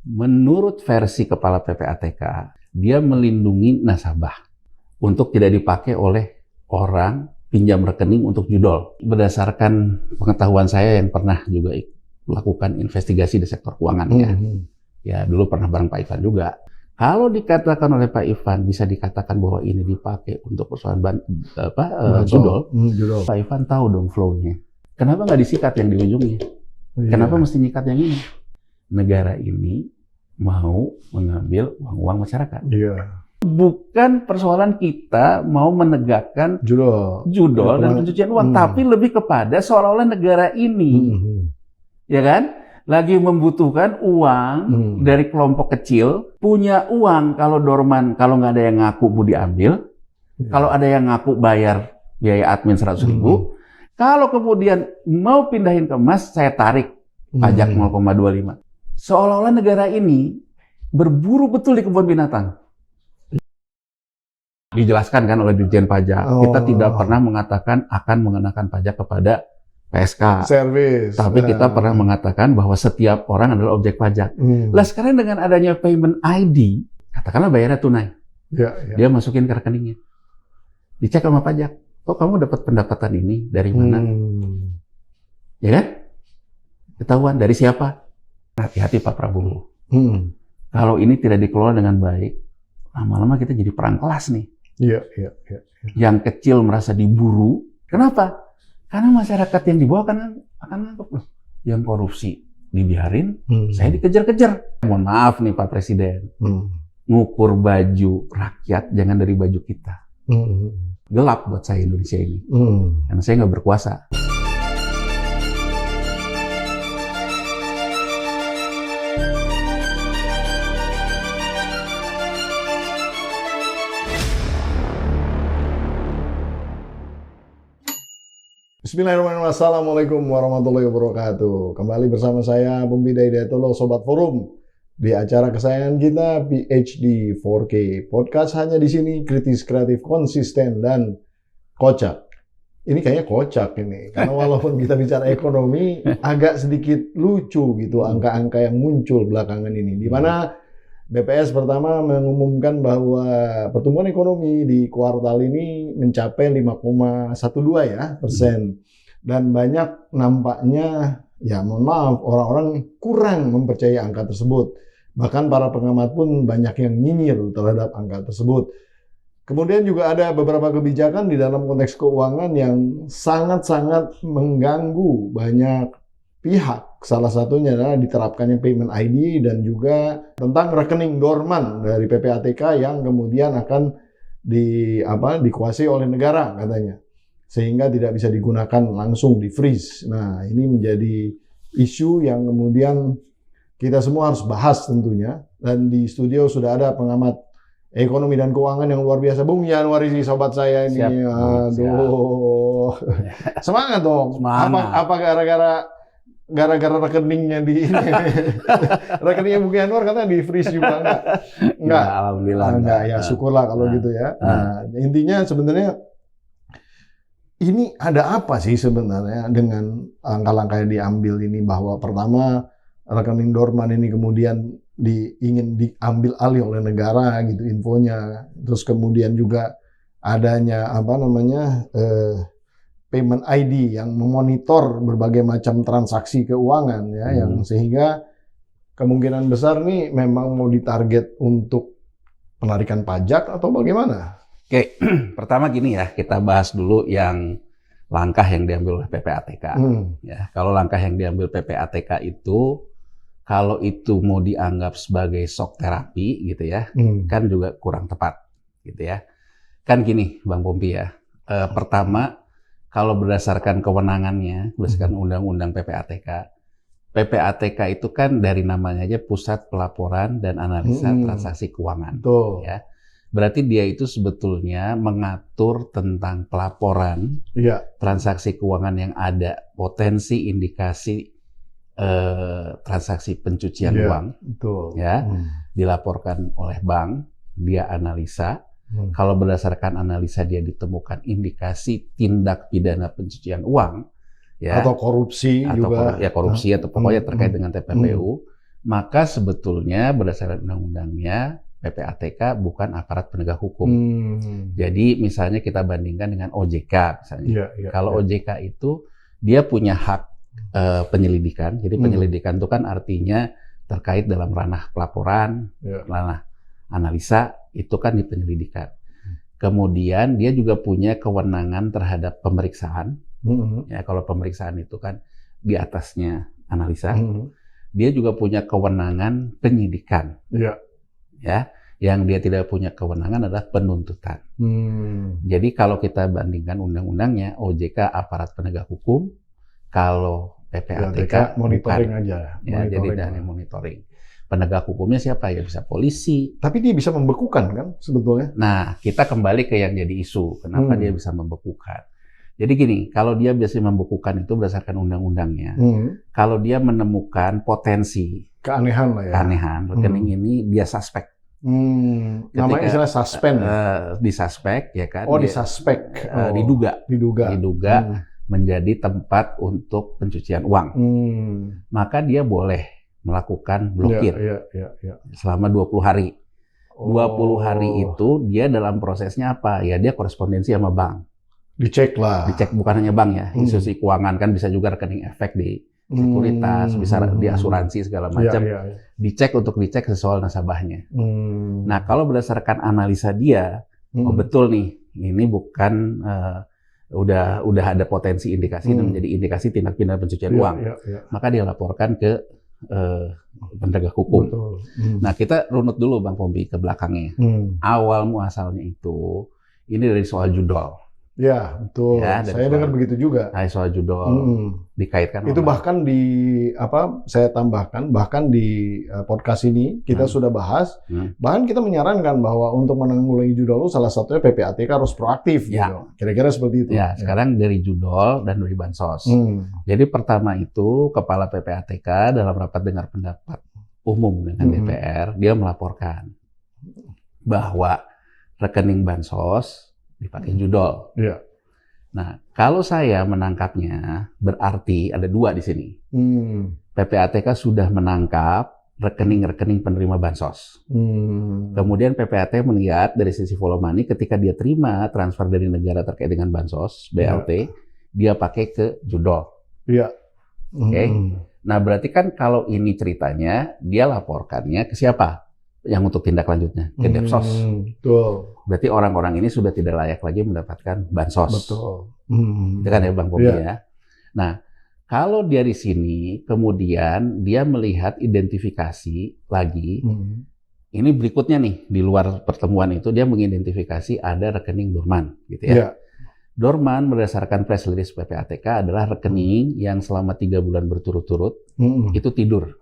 Menurut versi kepala PPATK, dia melindungi nasabah untuk tidak dipakai oleh orang pinjam rekening untuk judol. Berdasarkan pengetahuan saya yang pernah juga lakukan investigasi di sektor keuangan ya dulu pernah bareng Pak Ivan juga. Kalau dikatakan oleh Pak Ivan bisa dikatakan bahwa ini dipakai untuk persoalan judol, Pak Ivan tahu dong flow-nya. Kenapa nggak disikat yang di ujungnya? Kenapa mesti nyikat yang ini? Negara ini mau mengambil uang-uang masyarakat. Bukan persoalan kita mau menegakkan judol dan pencucian uang, tapi lebih kepada seolah-olah negara ini, ya kan, lagi membutuhkan uang dari kelompok kecil, punya uang kalau dorman, kalau nggak ada yang ngaku mau diambil, kalau ada yang ngaku bayar biaya admin 100.000, kalau kemudian mau pindahin ke emas, saya tarik pajak 0,25. Seolah-olah negara ini berburu betul di kebun binatang. Dijelaskan kan oleh Dirjen Pajak, kita tidak pernah mengatakan akan mengenakan pajak kepada PSK. Tapi kita pernah mengatakan bahwa setiap orang adalah objek pajak. Lah sekarang dengan adanya payment ID, katakanlah bayarnya tunai. Dia masukin ke rekeningnya. Dicek sama pajak. Kok kamu dapat pendapatan ini dari mana? Ya kan? Ketahuan dari siapa? Hati-hati Pak Prabowo. Kalau ini tidak dikelola dengan baik, lama-lama kita jadi perang kelas nih. Yang kecil merasa diburu. Kenapa? Karena masyarakat yang di bawah akan nganggap loh, yang korupsi dibiarin, saya dikejar-kejar. Mohon maaf nih Pak Presiden, ngukur baju rakyat jangan dari baju kita. Gelap buat saya Indonesia ini, karena saya nggak berkuasa. Bismillahirrahmanirrahim. Assalamualaikum warahmatullahi wabarakatuh. Kembali bersama saya Pembida Hidayatullah, Sobat Forum, di acara kesayangan kita PhD 4K Podcast. Hanya di sini kritis, kreatif, konsisten, dan kocak. Ini kayaknya kocak ini, karena walaupun kita bicara ekonomi, agak sedikit lucu gitu angka-angka yang muncul belakangan ini. Di mana BPS pertama mengumumkan bahwa pertumbuhan ekonomi di kuartal ini mencapai 5,12% dan banyak nampaknya, ya mohon maaf, orang-orang kurang mempercayai angka tersebut. Bahkan para pengamat pun banyak yang nyinyir terhadap angka tersebut. Kemudian juga ada beberapa kebijakan di dalam konteks keuangan yang sangat-sangat mengganggu banyak pihak. Salah satunya adalah diterapkannya payment ID dan juga tentang rekening dorman dari PPATK yang kemudian akan dikuasai oleh negara katanya, sehingga tidak bisa digunakan langsung di freeze. Nah, ini menjadi isu yang kemudian kita semua harus bahas tentunya. Dan di studio sudah ada pengamat ekonomi dan keuangan yang luar biasa, Bung Januari, sobat saya ini. Aduh, semangat dong. Apa gara-gara rekeningnya di ini. Rekeningnya Bung Januar katanya di freeze juga enggak? Ya, alhamdulillah enggak. Ya syukurlah kalau gitu ya. Nah, intinya sebenarnya ini ada apa sih sebenarnya dengan langkah-langkah yang diambil ini, bahwa pertama rekening dorman ini kemudian ingin diambil alih oleh negara gitu infonya. Terus kemudian juga adanya payment ID yang memonitor berbagai macam transaksi keuangan ya, yang sehingga kemungkinan besar nih memang mau ditarget untuk penarikan pajak atau bagaimana? Oke, pertama gini ya, kita bahas dulu yang langkah yang diambil oleh PPATK. Ya, kalau langkah yang diambil PPATK itu, kalau itu mau dianggap sebagai shock terapi gitu ya, kan juga kurang tepat gitu ya. Kan gini, Bang Pompi ya, pertama, kalau berdasarkan kewenangannya, berdasarkan Undang-Undang PPATK, PPATK itu kan dari namanya aja Pusat Pelaporan dan Analisa Transaksi Keuangan. Ya. Berarti dia itu sebetulnya mengatur tentang pelaporan transaksi keuangan yang ada potensi indikasi transaksi pencucian uang, ya, dilaporkan oleh bank, dia analisa. Kalau berdasarkan analisa dia ditemukan indikasi tindak pidana pencucian uang, ya, atau korupsi atau juga, korupsi atau pokoknya terkait dengan TPPU, Maka sebetulnya berdasarkan undang-undangnya PPATK bukan aparat penegak hukum. Jadi misalnya kita bandingkan dengan OJK misalnya. Kalau OJK itu dia punya hak penyelidikan. Jadi penyelidikan itu kan artinya terkait dalam ranah pelaporan, ranah analisa, itu kan di penyelidikan. Kemudian dia juga punya kewenangan terhadap pemeriksaan. Ya, kalau pemeriksaan itu kan di atasnya analisa. Dia juga punya kewenangan penyidikan. Ya, yang dia tidak punya kewenangan adalah penuntutan. Jadi kalau kita bandingkan undang-undangnya, OJK aparat penegak hukum, kalau PPATK monitoring bukan. aja. Ya, jadi hanya monitoring. Penegak hukumnya siapa? Ya bisa polisi. Tapi dia bisa membekukan kan sebetulnya? Nah, kita kembali ke yang jadi isu. Kenapa dia bisa membekukan? Jadi gini, kalau dia biasanya membekukan itu berdasarkan undang-undangnya. Kalau dia menemukan potensi keanehan lah ya. Keanehan, rekening ini dia suspek. Namanya istilah suspend. Disuspek, ya kan? Oh, disuspek. Diduga menjadi tempat untuk pencucian uang. Maka dia boleh melakukan blokir selama 20 hari. 20 hari itu dia dalam prosesnya apa? Ya dia korespondensi sama bank. Dicek lah. Dicek bukan hanya bank ya, institusi keuangan kan bisa juga rekening efek di sekuritas, bisa di asuransi segala macam. Dicek sesoal nasabahnya. Nah, kalau berdasarkan analisa dia, oh betul nih, ini bukan udah ada potensi indikasi dan menjadi indikasi tindak pidana pencucian uang. Maka dia laporkan ke penegak hukum. Nah, kita runut dulu Bang Pompi ke belakangnya. Awal muasalnya itu ini dari soal judol. Ya, betul. Ya, saya dengar begitu juga. Soal judol dikaitkan. Itu bahkan saya tambahkan, bahkan di podcast ini kita sudah bahas, bahkan kita menyarankan bahwa untuk menanggulangi judol salah satunya PPATK harus proaktif. Gitu. Kira-kira seperti itu. Ya, sekarang dari judol dan dari bansos. Jadi pertama itu Kepala PPATK dalam rapat dengar pendapat umum dengan DPR, dia melaporkan bahwa rekening bansos dipakai judol. Nah, kalau saya menangkapnya, berarti ada dua di sini. PPATK sudah menangkap rekening-rekening penerima bansos. Kemudian PPATK melihat dari sisi follow money, ketika dia terima transfer dari negara terkait dengan bansos, BLT, dia pakai ke judol. Oke. Nah, berarti kan kalau ini ceritanya, dia laporkannya ke siapa? Yang untuk tindak lanjutnya ke Depsos. Betul. Berarti orang-orang ini sudah tidak layak lagi mendapatkan bansos. Betul. Itu kan ya Bang Pompi ya. Nah, kalau dari sini kemudian dia melihat identifikasi lagi, ini berikutnya nih di luar pertemuan itu dia mengidentifikasi ada rekening dorman, gitu ya. Dorman berdasarkan press release PPATK adalah rekening yang selama 3 bulan berturut-turut itu tidur.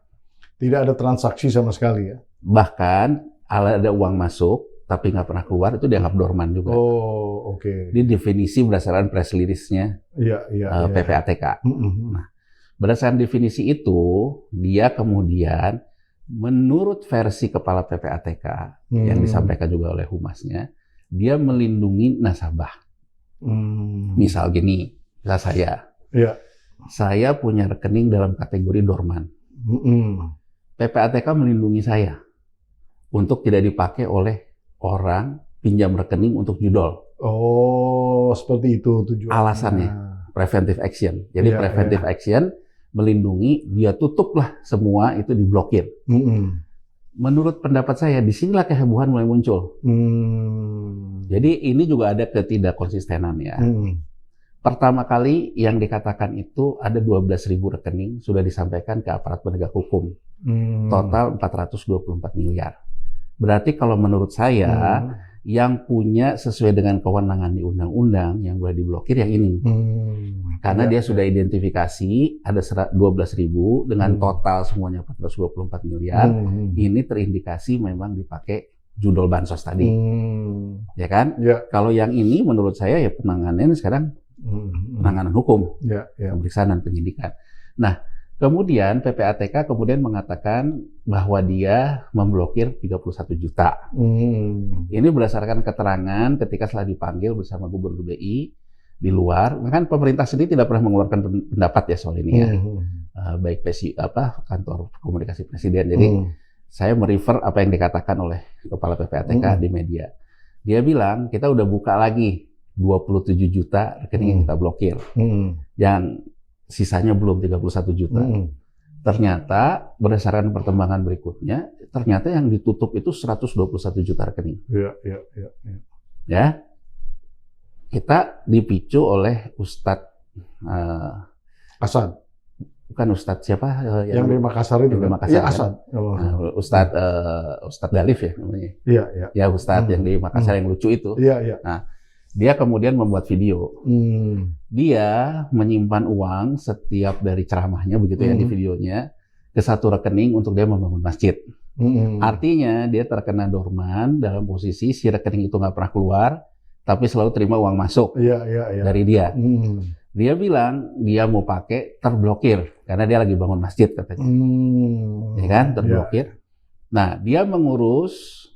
Tidak ada transaksi sama sekali ya. Bahkan ada uang masuk tapi nggak pernah keluar, itu dianggap dorman juga. Oh, oke. Ini definisi berdasarkan press release-nya PPATK. Nah, berdasarkan definisi itu, dia kemudian menurut versi Kepala PPATK yang disampaikan juga oleh Humasnya, dia melindungi nasabah. Misal gini, misal saya punya rekening dalam kategori dorman. PPATK melindungi saya untuk tidak dipakai oleh orang pinjam rekening untuk judol. Oh, seperti itu tujuannya. Alasannya preventive action. Jadi preventive action melindungi, dia tutuplah semua itu diblokir. Menurut pendapat saya, disinilah kehebohan mulai muncul. Jadi ini juga ada ketidakkonsistenan ya. Pertama kali yang dikatakan itu ada 12.000 rekening sudah disampaikan ke aparat penegak hukum. Total 424 miliar. Berarti kalau menurut saya yang punya sesuai dengan kewenangan di undang-undang yang boleh diblokir yang ini. Karena dia sudah identifikasi ada 12.000 dengan total semuanya 424 miliar. Ini terindikasi memang dipakai judol bansos tadi. Ya kan? Kalau yang ini menurut saya ya penanganannya sekarang penanganan hukum, pemeriksaan dan penyidikan. Nah, kemudian PPATK kemudian mengatakan bahwa dia memblokir 31 juta. Ini berdasarkan keterangan ketika setelah dipanggil bersama Gubernur BI, di luar. Kan pemerintah sendiri tidak pernah mengeluarkan pendapat ya soal ini ya. Baik kantor komunikasi presiden. Jadi saya merefer apa yang dikatakan oleh Kepala PPATK di media. Dia bilang kita udah buka lagi 27 juta rekening yang kita blokir. Yang sisanya belum 31 juta. Ternyata berdasarkan perkembangan berikutnya, ternyata yang ditutup itu 121 juta rekening. Ya. Kita dipicu oleh Ustadz Asad. Bukan Ustadz siapa? Yang di Makassar itu. Di Makassar, Iya, kan? Asad. Nah, Ustadz Dalif ya namanya. Iya. Ya Ustadz yang di Makassar yang lucu itu. Iya. Nah, dia kemudian membuat video. Dia menyimpan uang setiap dari ceramahnya begitu ya di videonya ke satu rekening untuk dia membangun masjid. Artinya dia terkena dorman dalam posisi si rekening itu nggak pernah keluar, tapi selalu terima uang masuk dari dia. Dia bilang dia mau pakai terblokir karena dia lagi bangun masjid katanya, ya kan terblokir. Nah dia mengurus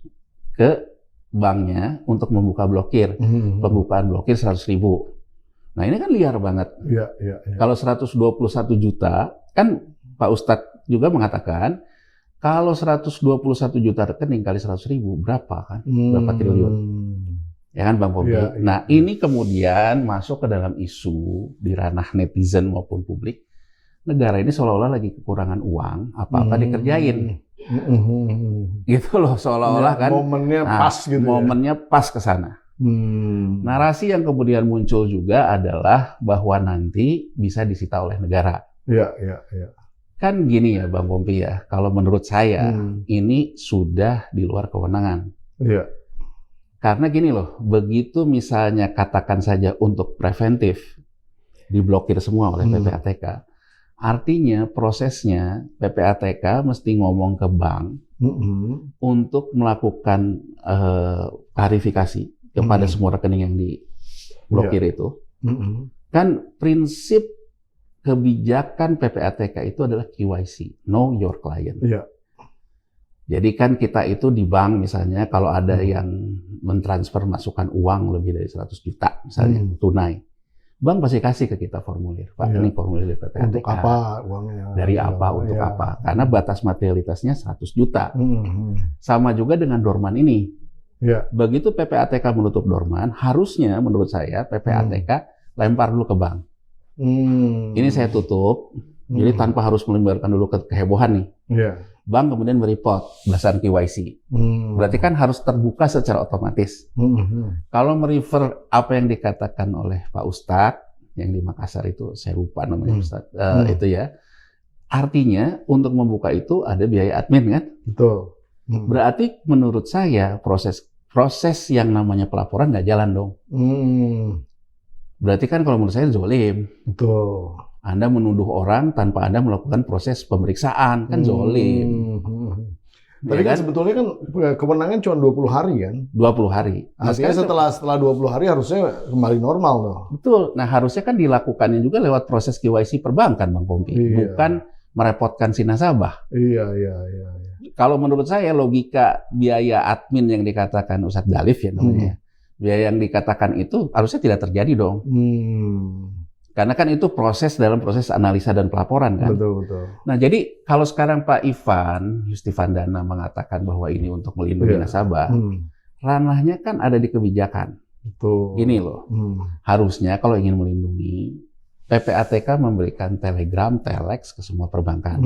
ke banknya untuk membuka blokir, pembukaan blokir 100.000. Nah ini kan liar banget. Kalau 121 juta, kan Pak Ustadz juga mengatakan kalau 121 juta rekening kali 100.000 berapa kan? Berapa triliun? Ya kan Bang Pompi? Nah ini kemudian masuk ke dalam isu di ranah netizen maupun publik. Negara ini seolah-olah lagi kekurangan uang, apa-apa dikerjain. Gitu loh, seolah-olah kan momennya pas gitu. Momennya pas ke sana. Narasi yang kemudian muncul juga adalah bahwa nanti bisa disita oleh negara. Kan gini ya Bang Pompi ya, kalau menurut saya ini sudah di luar kewenangan. Karena gini loh, begitu misalnya katakan saja untuk preventif diblokir semua oleh PPATK, artinya prosesnya PPATK mesti ngomong ke bank untuk melakukan klarifikasi kepada semua rekening yang diblokir itu. Kan prinsip kebijakan PPATK itu adalah KYC, Know Your Client. Jadi kan kita itu di bank misalnya kalau ada yang mentransfer masukkan uang lebih dari 100 juta misalnya tunai, bank pasti kasih ke kita formulir, Pak ini formulir dari PPATK. Untuk apa uangnya? Dari apa, untuk apa? Karena batas materialitasnya 100 juta. Sama juga dengan dorman ini. Begitu PPATK menutup dorman, harusnya menurut saya PPATK lempar dulu ke bank. Ini saya tutup, jadi tanpa harus melibatkan dulu kehebohan nih. Bank kemudian mereport berdasarkan KYC. Berarti kan harus terbuka secara otomatis. Kalau merefer apa yang dikatakan oleh Pak Ustadz yang di Makassar itu, saya lupa namanya Ustadz, itu ya. Artinya untuk membuka itu ada biaya admin kan? Betul. Berarti menurut saya proses yang namanya pelaporan nggak jalan dong. Berarti kan kalau menurut saya zolim. Betul. Anda menuduh orang tanpa Anda melakukan proses pemeriksaan, kan zolim. Tapi kan sebetulnya kan kewenangan cuma 20 hari kan? 20 hari. Artinya setelah 20 hari harusnya kembali normal loh. Betul. Nah harusnya kan dilakukannya juga lewat proses KYC perbankan Bang Pompi. Bukan merepotkan si nasabah. Iya. Kalau menurut saya logika biaya admin yang dikatakan Ustadz Dalif ya namanya. Biaya yang dikatakan itu harusnya tidak terjadi dong. Karena kan itu dalam proses analisa dan pelaporan kan. Betul. Nah jadi kalau sekarang Pak Ivan Yustifandana mengatakan bahwa ini untuk melindungi nasabah, ranahnya kan ada di kebijakan. Betul. Gini loh, harusnya kalau ingin melindungi, PPATK memberikan telegram, telex ke semua perbankan,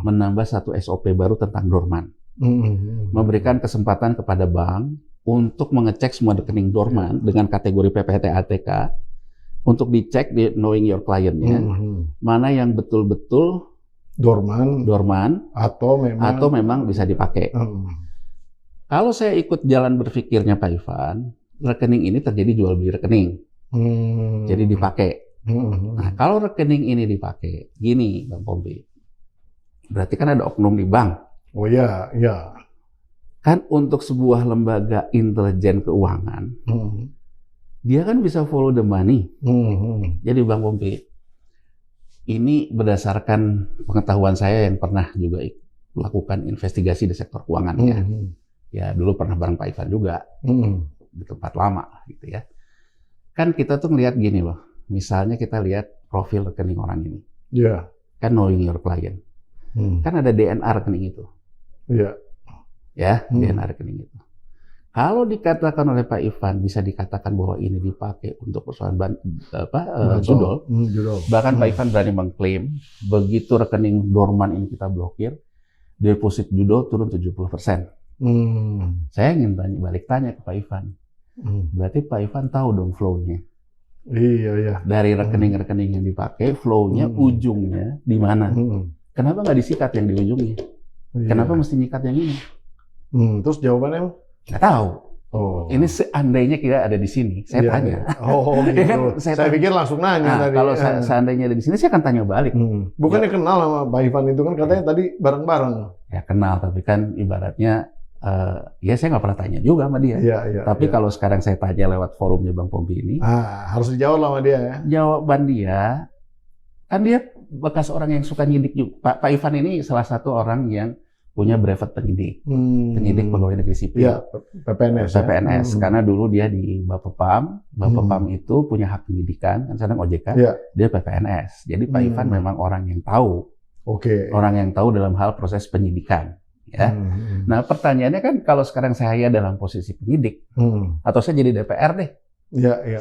menambah satu SOP baru tentang dorman, memberikan kesempatan kepada bank untuk mengecek semua rekening dorman dengan kategori PPATK. Untuk dicek di knowing your client-nya, mana yang betul-betul dorman atau memang bisa dipakai. Kalau saya ikut jalan berpikirnya Pak Ivan, rekening ini terjadi jual beli rekening, jadi dipakai. Nah, kalau rekening ini dipakai, gini Bang Pompi, berarti kan ada oknum di bank. Oh iya. Kan untuk sebuah lembaga intelijen keuangan. Dia kan bisa follow the money. Jadi Bang Pompi, ini berdasarkan pengetahuan saya yang pernah juga melakukan investigasi di sektor keuangan ya. Ya dulu pernah bareng Pak Ivan juga di tempat lama gitu ya. Kan kita tuh ngelihat gini loh. Misalnya kita lihat profil rekening orang ini. Iya. Kan knowing your client. Kan ada DNA rekening itu. Iya. Ya, DNA rekening itu. Kalau dikatakan oleh Pak Ivan, bisa dikatakan bahwa ini dipakai untuk persoalan judol. Bahkan Pak Ivan berani mengklaim, begitu rekening dorman ini kita blokir, deposit judol turun 70%. Saya ingin balik tanya ke Pak Ivan. Berarti Pak Ivan tahu dong flow-nya. Iya. Dari rekening-rekening yang dipakai, flow-nya, ujungnya di mana? Kenapa nggak disikat yang di ujungnya? Kenapa mesti nyikat yang ini? Terus jawabannya? Nggak tahu. Oh. Ini seandainya kita ada di sini, saya tanya. Oh gitu. Ya kan, saya pikir langsung nanya tadi. Kalau seandainya ada di sini, saya akan tanya balik. Bukannya kenal sama Pak Ivan itu kan katanya tadi bareng-bareng. Ya kenal, tapi kan ibaratnya, ya saya nggak pernah tanya juga sama dia. Tapi kalau sekarang saya tanya lewat forumnya Bang Pompi ini, harus dijawab sama dia ya. Jawaban dia, kan dia bekas orang yang suka nyidik juga. Pak Ivan ini salah satu orang yang punya brevet penyidik, penyidik pegawai negeri sipil, PPNS. Karena dulu dia di Bapepam, Bapepam itu punya hak penyidikan, kan sekarang OJK, dia PPNS. Jadi Pak Ivan memang orang yang tahu, orang yang tahu dalam hal proses penyidikan. Ya. Nah pertanyaannya kan kalau sekarang saya dalam posisi penyidik, atau saya jadi DPR deh,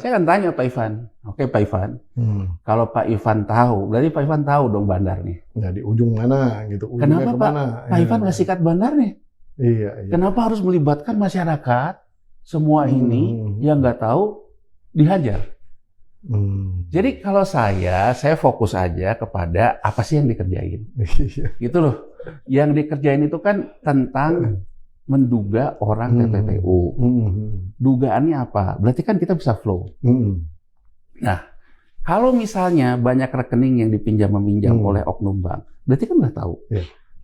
saya akan tanya Pak Ivan, oke Pak Ivan, kalau Pak Ivan tahu, berarti Pak Ivan tahu dong bandar nih. Ya di ujung mana gitu. Kenapa Pak Ivan nggak sikat bandar nih? Iya. Kenapa harus melibatkan masyarakat semua ini yang nggak tahu dihajar? Jadi kalau saya fokus aja kepada apa sih yang dikerjain. Gitu loh. Yang dikerjain itu kan tentang menduga orang TPPU. Dugaannya apa? Berarti kan kita bisa flow. Nah, kalau misalnya banyak rekening yang dipinjam-meminjam oleh oknum bank, berarti kan udah tahu.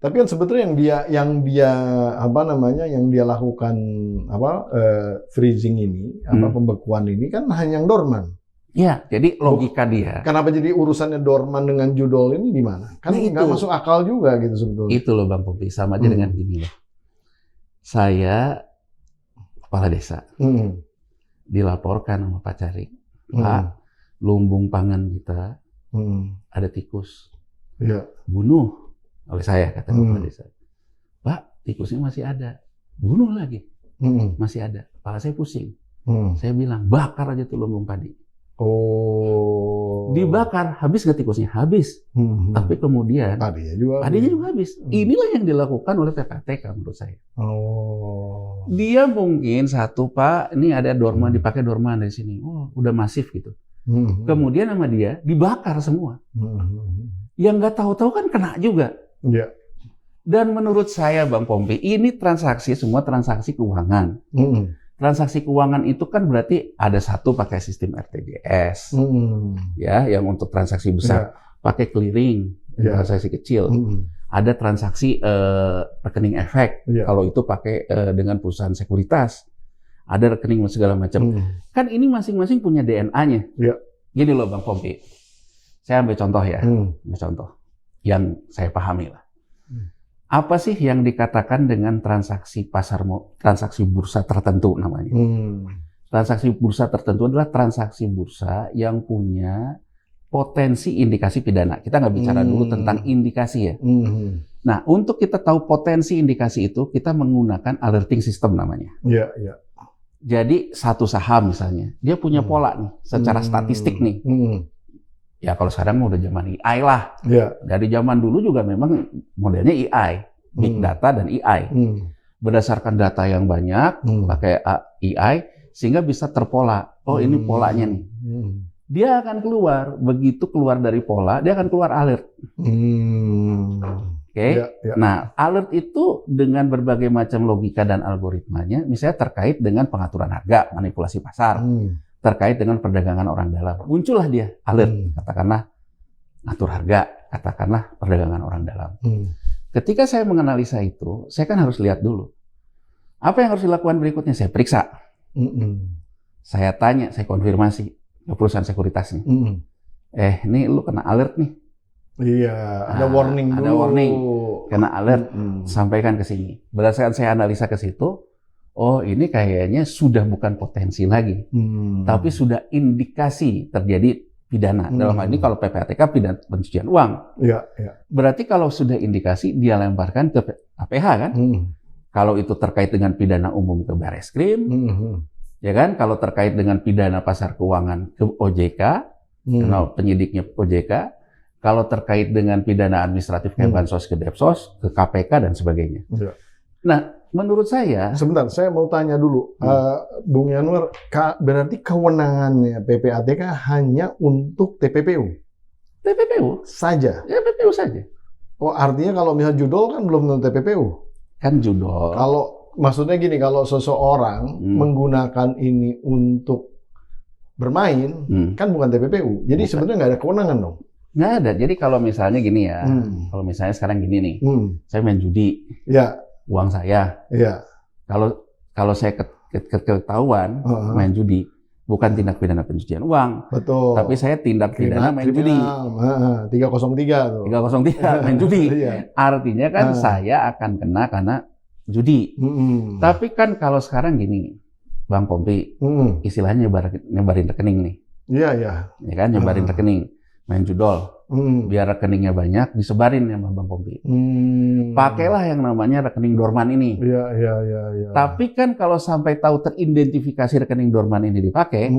Tapi kan sebetulnya yang dia lakukan freezing ini, pembekuan ini kan hanya yang dorman. Ya, jadi logika dia. Kenapa jadi urusannya dorman dengan judol ini gimana? Kan nggak masuk akal juga gitu sebetulnya. Itu loh Bang Pompi, sama aja dengan gini loh. Saya kepala desa, dilaporkan sama Pak Carik, Pak, lumbung pangan kita ada tikus, bunuh oleh saya, kata kepala desa. Pak, tikusnya masih ada, bunuh lagi, masih ada. Kepala saya pusing. Saya bilang, bakar aja tuh lumbung padi. Dibakar, habis nggak tikusnya? Habis. Tapi kemudian padinya juga habis. Inilah yang dilakukan oleh PPATK menurut saya. Dia mungkin satu, Pak, ini ada dorman, dipakai dorman dari sini. Udah masif gitu. Kemudian sama dia dibakar semua. Yang nggak tahu-tahu kan kena juga. Dan menurut saya Bang Pompi, ini semua transaksi keuangan. Transaksi keuangan itu kan berarti ada satu pakai sistem RTGS, ya, yang untuk transaksi besar pakai clearing, transaksi kecil. Ada transaksi rekening efek, kalau itu pakai dengan perusahaan sekuritas. Ada rekening segala macam. Kan ini masing-masing punya DNA-nya. Gini loh Bang Pompi, saya ambil contoh ya, ambil contoh yang saya pahami lah. Apa sih yang dikatakan dengan transaksi transaksi bursa tertentu namanya? Transaksi bursa tertentu adalah transaksi bursa yang punya potensi indikasi pidana. Kita nggak bicara dulu tentang indikasi ya. Nah, untuk kita tahu potensi indikasi itu, kita menggunakan alerting system namanya. Jadi satu saham misalnya, dia punya pola nih, secara statistik nih. Ya kalau sekarang udah zaman AI lah. Dari zaman dulu juga memang modelnya AI, big data dan AI. Berdasarkan data yang banyak, pakai AI, sehingga bisa terpola. Oh ini polanya nih. Dia akan keluar, begitu keluar dari pola, dia akan keluar alert. Nah alert itu dengan berbagai macam logika dan algoritmanya, misalnya terkait dengan pengaturan harga, manipulasi pasar. Terkait dengan perdagangan orang dalam. Muncullah dia, alert, katakanlah atur harga, katakanlah perdagangan orang dalam. Ketika saya menganalisa itu, saya kan harus lihat dulu. Apa yang harus dilakukan berikutnya? Saya periksa. Saya tanya, saya konfirmasi ke perusahaan sekuritasnya. Ini lu kena alert nih. Ada warning dulu. Ada warning, kena alert, sampaikan ke sini. Berdasarkan saya analisa ke situ, oh ini kayaknya sudah bukan potensi lagi, tapi sudah indikasi terjadi pidana. Dalam hal ini kalau PPATK pidana pencucian uang. Ya, ya. Berarti kalau sudah indikasi dia lemparkan ke APH kan? Kalau itu terkait dengan pidana umum ke Bareskrim, ya kan? Kalau terkait dengan pidana pasar keuangan ke OJK, karena penyidiknya OJK. Kalau terkait dengan pidana administratif kayak bansos ke Depsos, ke KPK dan sebagainya. Ya. Nah, menurut saya... Sebentar, saya mau tanya dulu. Bung Yanuar, berarti kewenangannya PPATK hanya untuk TPPU? TPPU? Saja? Ya, TPPU saja. Oh, artinya kalau misalnya judol kan belum tentu TPPU? Kan judol. Kalau, maksudnya gini, kalau seseorang menggunakan ini untuk bermain, kan bukan TPPU. Jadi sebenarnya nggak ada kewenangan dong? Nggak ada. Jadi kalau misalnya gini ya, kalau misalnya sekarang gini nih, saya main judi, ya, uang saya. Ya. Kalau saya ketahuan main judi, bukan tindak pidana pencucian uang, betul. Tapi saya tindak pidana main judi. 303 tuh. 303 main judi. Iya. Artinya kan saya akan kena karena judi. Tapi kan kalau sekarang gini, Bang Pompi, istilahnya nyebarin rekening nih. Iya, iya. Ya kan, nyebarin rekening. Main judol, biar rekeningnya banyak, disebarin sama Bang Pompi. Pakailah yang namanya rekening dorman ini. Iya, iya, iya. Ya. Tapi kan kalau sampai tahu teridentifikasi rekening dorman ini dipakai,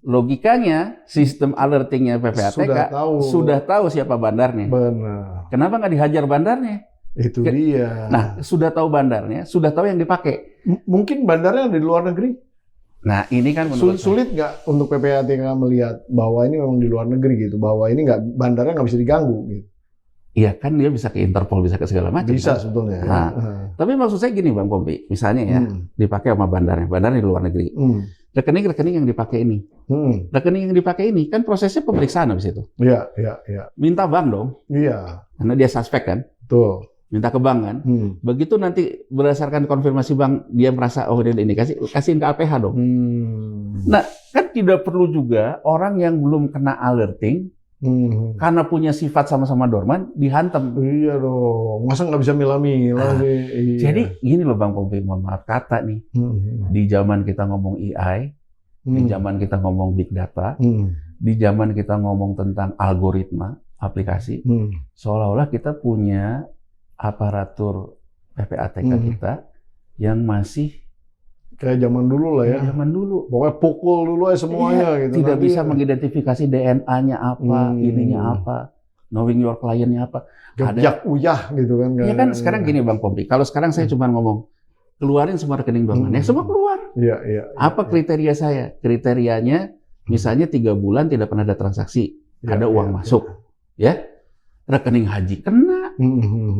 logikanya sistem alertingnya PPATK sudah tahu siapa bandarnya. Benar. Kenapa nggak dihajar bandarnya? Itu dia. Nah, sudah tahu bandarnya, sudah tahu yang dipakai. Mungkin bandarnya di luar negeri? Nah, ini kan sulit nggak untuk PPATK melihat bahwa ini memang di luar negeri gitu, bahwa ini bandarnya nggak bisa diganggu gitu. Iya kan dia bisa ke Interpol, bisa ke segala macam. Bisa kan? sebetulnya. Nah, tapi maksud saya gini Bang Pompi, misalnya ya dipakai sama bandarnya di luar negeri. Rekening-rekening yang dipakai ini, rekening yang dipakai ini kan prosesnya pemeriksaan habis itu. Iya, iya, iya. Minta bank dong. Iya. Karena dia suspek kan. Betul. Minta ke bank kan. Begitu nanti berdasarkan konfirmasi bank dia merasa oh dia ada indikasi, kasihin ke APH dong. Nah kan tidak perlu juga orang yang belum kena alerting karena punya sifat sama-sama dorman dihantam. Iya dong, masa nggak bisa milah-milah sih. Iya. Jadi gini loh Bang Pompi, mohon maaf kata nih, di zaman kita ngomong AI, di zaman kita ngomong big data, di zaman kita ngomong tentang algoritma aplikasi, seolah-olah kita punya aparatur PPATK kita yang masih kayak zaman dulu lah ya. Zaman dulu. Pokoknya pukul dulu aja semuanya gitu. Tidak bisa mengidentifikasi DNA-nya apa, ininya apa, knowing your client-nya apa. Gebyak uyah gitu kan. Iya kan sekarang gini Bang Pompi, kalau sekarang saya cuma ngomong keluarin semua rekening dorman, ya semua keluar. Iya, iya. Apa kriteria saya? Kriterianya misalnya 3 bulan tidak pernah ada transaksi, ada uang masuk, ya. Rekening haji kena,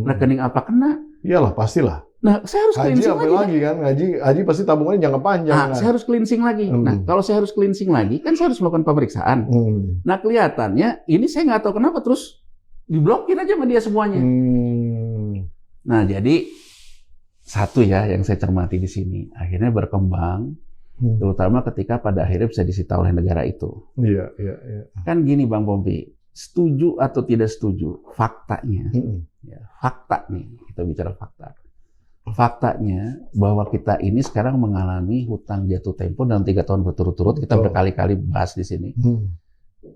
rekening apa kena? Iyalah pastilah. Nah, saya harus cleansing lagi kan, haji pasti tabungannya jangka panjang. Nah, saya harus cleansing lagi. Nah, kalau saya harus cleansing lagi, kan saya harus melakukan pemeriksaan. Nah, kelihatannya ini saya nggak tahu kenapa terus diblokir aja sama dia semuanya. Nah, jadi satu ya yang saya cermati di sini, akhirnya berkembang, terutama ketika pada akhirnya bisa disita oleh negara itu. Iya, iya, iya. Kan gini Bang Pompi, setuju atau tidak setuju, faktanya, ya, fakta nih, kita bicara fakta. Faktanya bahwa kita ini sekarang mengalami hutang jatuh tempo dalam 3 tahun berturut-turut, kita berkali-kali bahas di sini.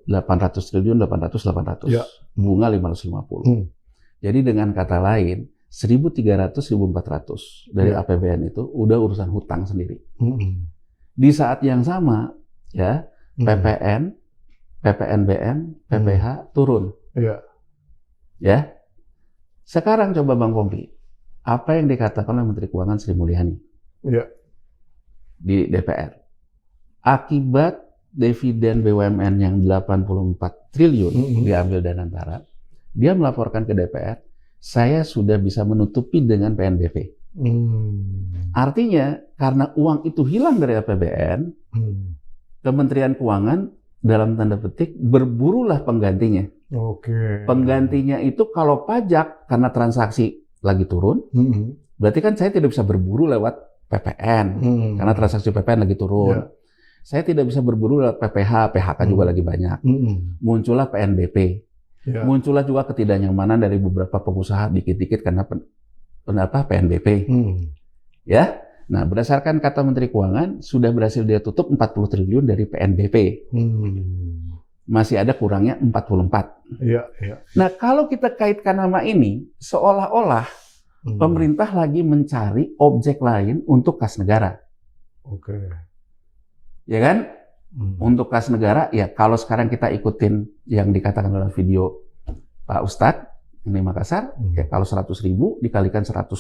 800 triliun, 800, ya. Bunga 550. Jadi dengan kata lain, 1.300, 1.400 dari APBN itu udah urusan hutang sendiri. Di saat yang sama, ya, PPN, PPNBM, PPH turun. Iya. Ya. Sekarang coba Bang Pompi, apa yang dikatakan oleh Menteri Keuangan Sri Mulyani di DPR? Akibat dividen BUMN yang 84 triliun diambil Danantara, dia melaporkan ke DPR, saya sudah bisa menutupi dengan PNBP. Artinya, karena uang itu hilang dari APBN, Kementerian Keuangan dalam tanda petik berburulah penggantinya. Penggantinya itu kalau pajak karena transaksi lagi turun, berarti kan saya tidak bisa berburu lewat PPN karena transaksi PPN lagi turun. Saya tidak bisa berburu lewat PPH, PHK juga lagi banyak. Muncullah PNBP. Muncullah juga ketidaknyamanan dari beberapa pengusaha dikit-dikit karena PNBP. Ya. Nah, berdasarkan kata Menteri Keuangan, sudah berhasil dia tutup 40 triliun dari PNBP. Masih ada kurangnya 44. Iya, iya. Nah, kalau kita kaitkan nama ini, seolah-olah pemerintah lagi mencari objek lain untuk kas negara. Oke. Ya kan? Untuk kas negara, ya kalau sekarang kita ikutin yang dikatakan dalam video Pak Ustadz di Makassar, ya kalau 100.000 dikalikan 121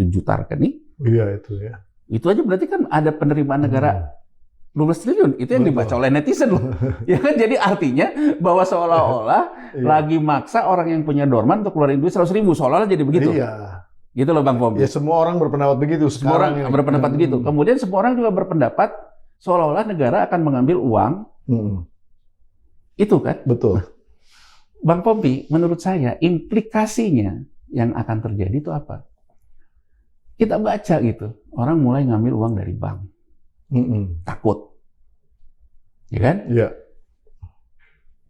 juta rekening, iya itu ya. Itu aja berarti kan ada penerimaan negara 12 triliun. Itu yang dibaca oleh netizen loh. Ya kan, jadi artinya bahwa seolah-olah lagi maksa orang yang punya dorman untuk keluarin duit 100.000, seolah-olah jadi begitu. Iya. Gitu loh Bang Pompi. Ya semua orang berpendapat begitu. Semua orang berpendapat begitu. Kemudian semua orang juga berpendapat seolah-olah negara akan mengambil uang. Itu kan? Betul. Bang Pompi, menurut saya implikasinya yang akan terjadi itu apa? Kita baca gitu, orang mulai ngambil uang dari bank. Takut. Ya kan? Iya.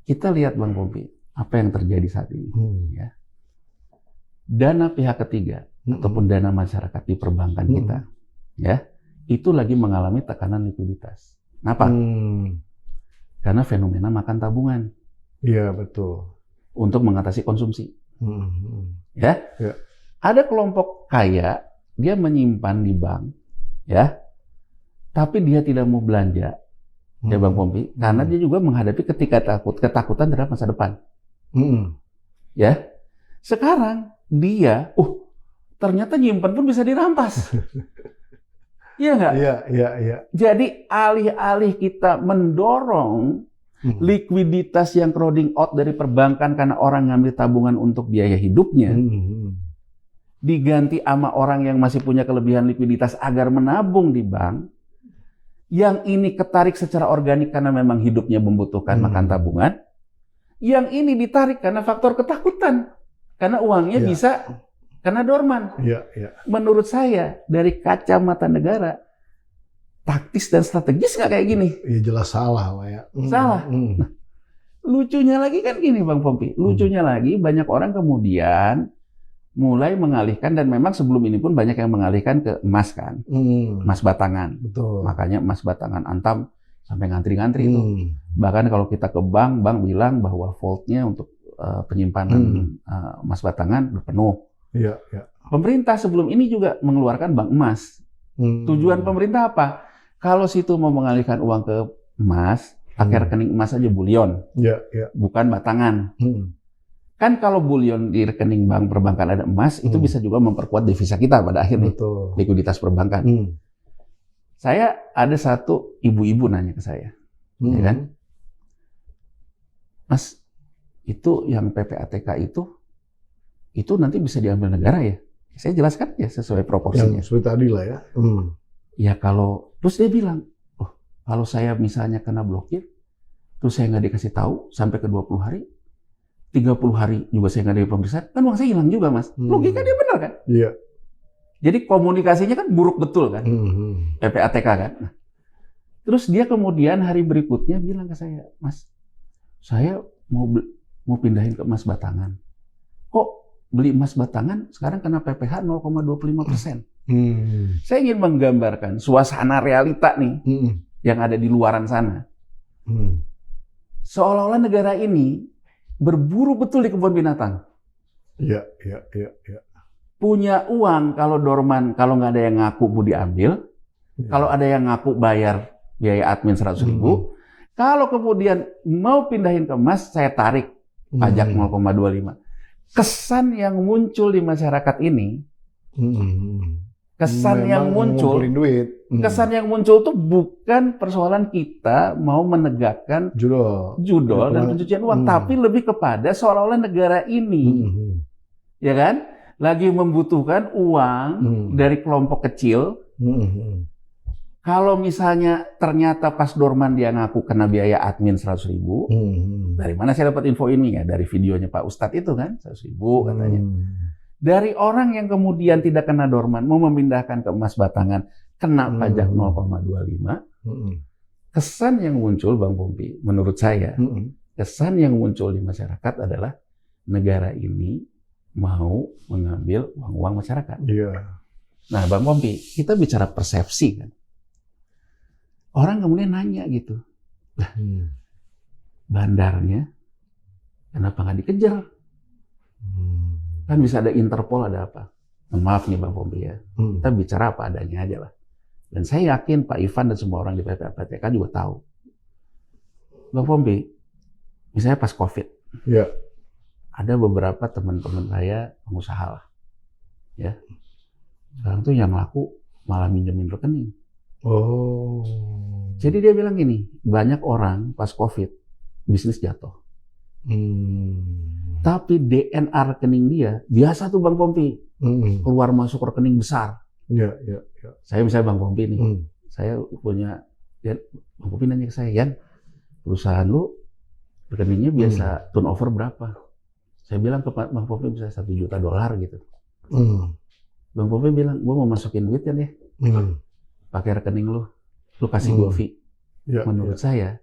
Kita lihat Bang Pompi, apa yang terjadi saat ini. Ya. Dana pihak ketiga, ataupun dana masyarakat di perbankan kita, ya, itu lagi mengalami tekanan likuiditas. Kenapa? Karena fenomena makan tabungan. Iya, betul. Untuk mengatasi konsumsi. Ya. Ada kelompok kaya, dia menyimpan di bank, ya, tapi dia tidak mau belanja, ya Bang Pompi, karena dia juga menghadapi ketakutan terhadap masa depan. Ya. Sekarang dia, ternyata nyimpan pun bisa dirampas. Iya nggak? Iya. Jadi alih-alih kita mendorong likuiditas yang crowding out dari perbankan karena orang ngambil tabungan untuk biaya hidupnya, diganti sama orang yang masih punya kelebihan likuiditas agar menabung di bank, yang ini ketarik secara organik karena memang hidupnya membutuhkan makan tabungan, yang ini ditarik karena faktor ketakutan, karena uangnya bisa karena dorman. Menurut saya, dari kacamata negara, taktis dan strategis nggak kayak gini? Iya jelas salah, Pak ya. Salah. Nah, lucunya lagi kan gini Bang Pompi, lucunya lagi banyak orang kemudian mulai mengalihkan, dan memang sebelum ini pun banyak yang mengalihkan ke emas kan, emas batangan. Betul. Makanya emas batangan Antam sampai ngantri-ngantri itu. Bahkan kalau kita ke bank bilang bahwa vaultnya untuk penyimpanan emas batangan udah penuh. Iya. Pemerintah sebelum ini juga mengeluarkan bank emas. Tujuan pemerintah apa? Kalau situ mau mengalihkan uang ke emas, pakai rekening emas aja bulion, bukan batangan. Kan kalau bulion di rekening bank perbankan ada emas, itu bisa juga memperkuat devisa kita pada akhirnya. Betul. Likuiditas perbankan. Saya ada satu ibu-ibu nanya ke saya, ya kan, Mas, itu yang PPATK itu nanti bisa diambil negara ya? Saya jelaskan ya sesuai proporsinya. Yang seperti tadi lah ya. Ya kalau, terus dia bilang, kalau saya misalnya kena blokir, terus saya nggak dikasih tahu sampai ke 20 hari, 30 hari juga saya nggak ada pemeriksaan, kan uang saya hilang juga Mas. Logika dia benar kan? Iya. Jadi komunikasinya kan buruk betul kan? PPATK kan? Nah, terus dia kemudian hari berikutnya bilang ke saya, Mas, saya mau pindahin ke emas batangan. Kok beli emas batangan sekarang kena PPh 0,25%. Saya ingin menggambarkan suasana realita nih yang ada di luaran sana. Seolah-olah negara ini berburu betul di kebun binatang. Iya. Punya uang kalau dorman, kalau nggak ada yang ngaku mau diambil. Kalau ada yang ngaku bayar biaya admin 100.000. Kalau kemudian mau pindahin ke emas, saya tarik pajak 0,25. Kesan yang muncul di masyarakat ini, kesan yang muncul tuh bukan persoalan kita mau menegakkan judol dan pencucian uang, tapi lebih kepada seolah-olah negara ini, ya kan, lagi membutuhkan uang dari kelompok kecil. Kalau misalnya ternyata pas dorman dia ngaku kena biaya admin 100.000, dari mana saya dapat info ini ya? Dari videonya Pak Ustadz itu kan, 100.000 katanya. Dari orang yang kemudian tidak kena dorman, mau memindahkan ke emas batangan, kena pajak 0,25. Kesan yang muncul, Bang Pompi, menurut saya, kesan yang muncul di masyarakat adalah negara ini mau mengambil uang-uang masyarakat. Nah, Bang Pompi, kita bicara persepsi kan. Orang kemudian nanya gitu, bandarnya kenapa nggak dikejar? Kan bisa ada Interpol, ada apa? Maaf nih Bang Pompi ya, kita bicara apa adanya aja lah. Dan saya yakin Pak Ivan dan semua orang di PPATK juga tahu. Bang Pompi, misalnya pas COVID, ya, ada beberapa teman-teman saya pengusaha lah, ya. Sekarang tuh yang laku malah minjemin rekening. Oh. Jadi dia bilang gini, banyak orang pas COVID bisnis jatuh. Tapi DNA rekening dia biasa tuh Bang Pompi, keluar masuk rekening besar. Ya. Saya misalnya Bang Pompi nih, saya punya, ya, Bang Pompi nanya ke saya, Yan, perusahaan lu rekeningnya biasa turnover berapa? Saya bilang ke Bang Pompi bisa $1 juta gitu. Bang Pompi bilang, gua mau masukin duit kan ya, pakai rekening lu kasih gua fee. Ya, Menurut saya,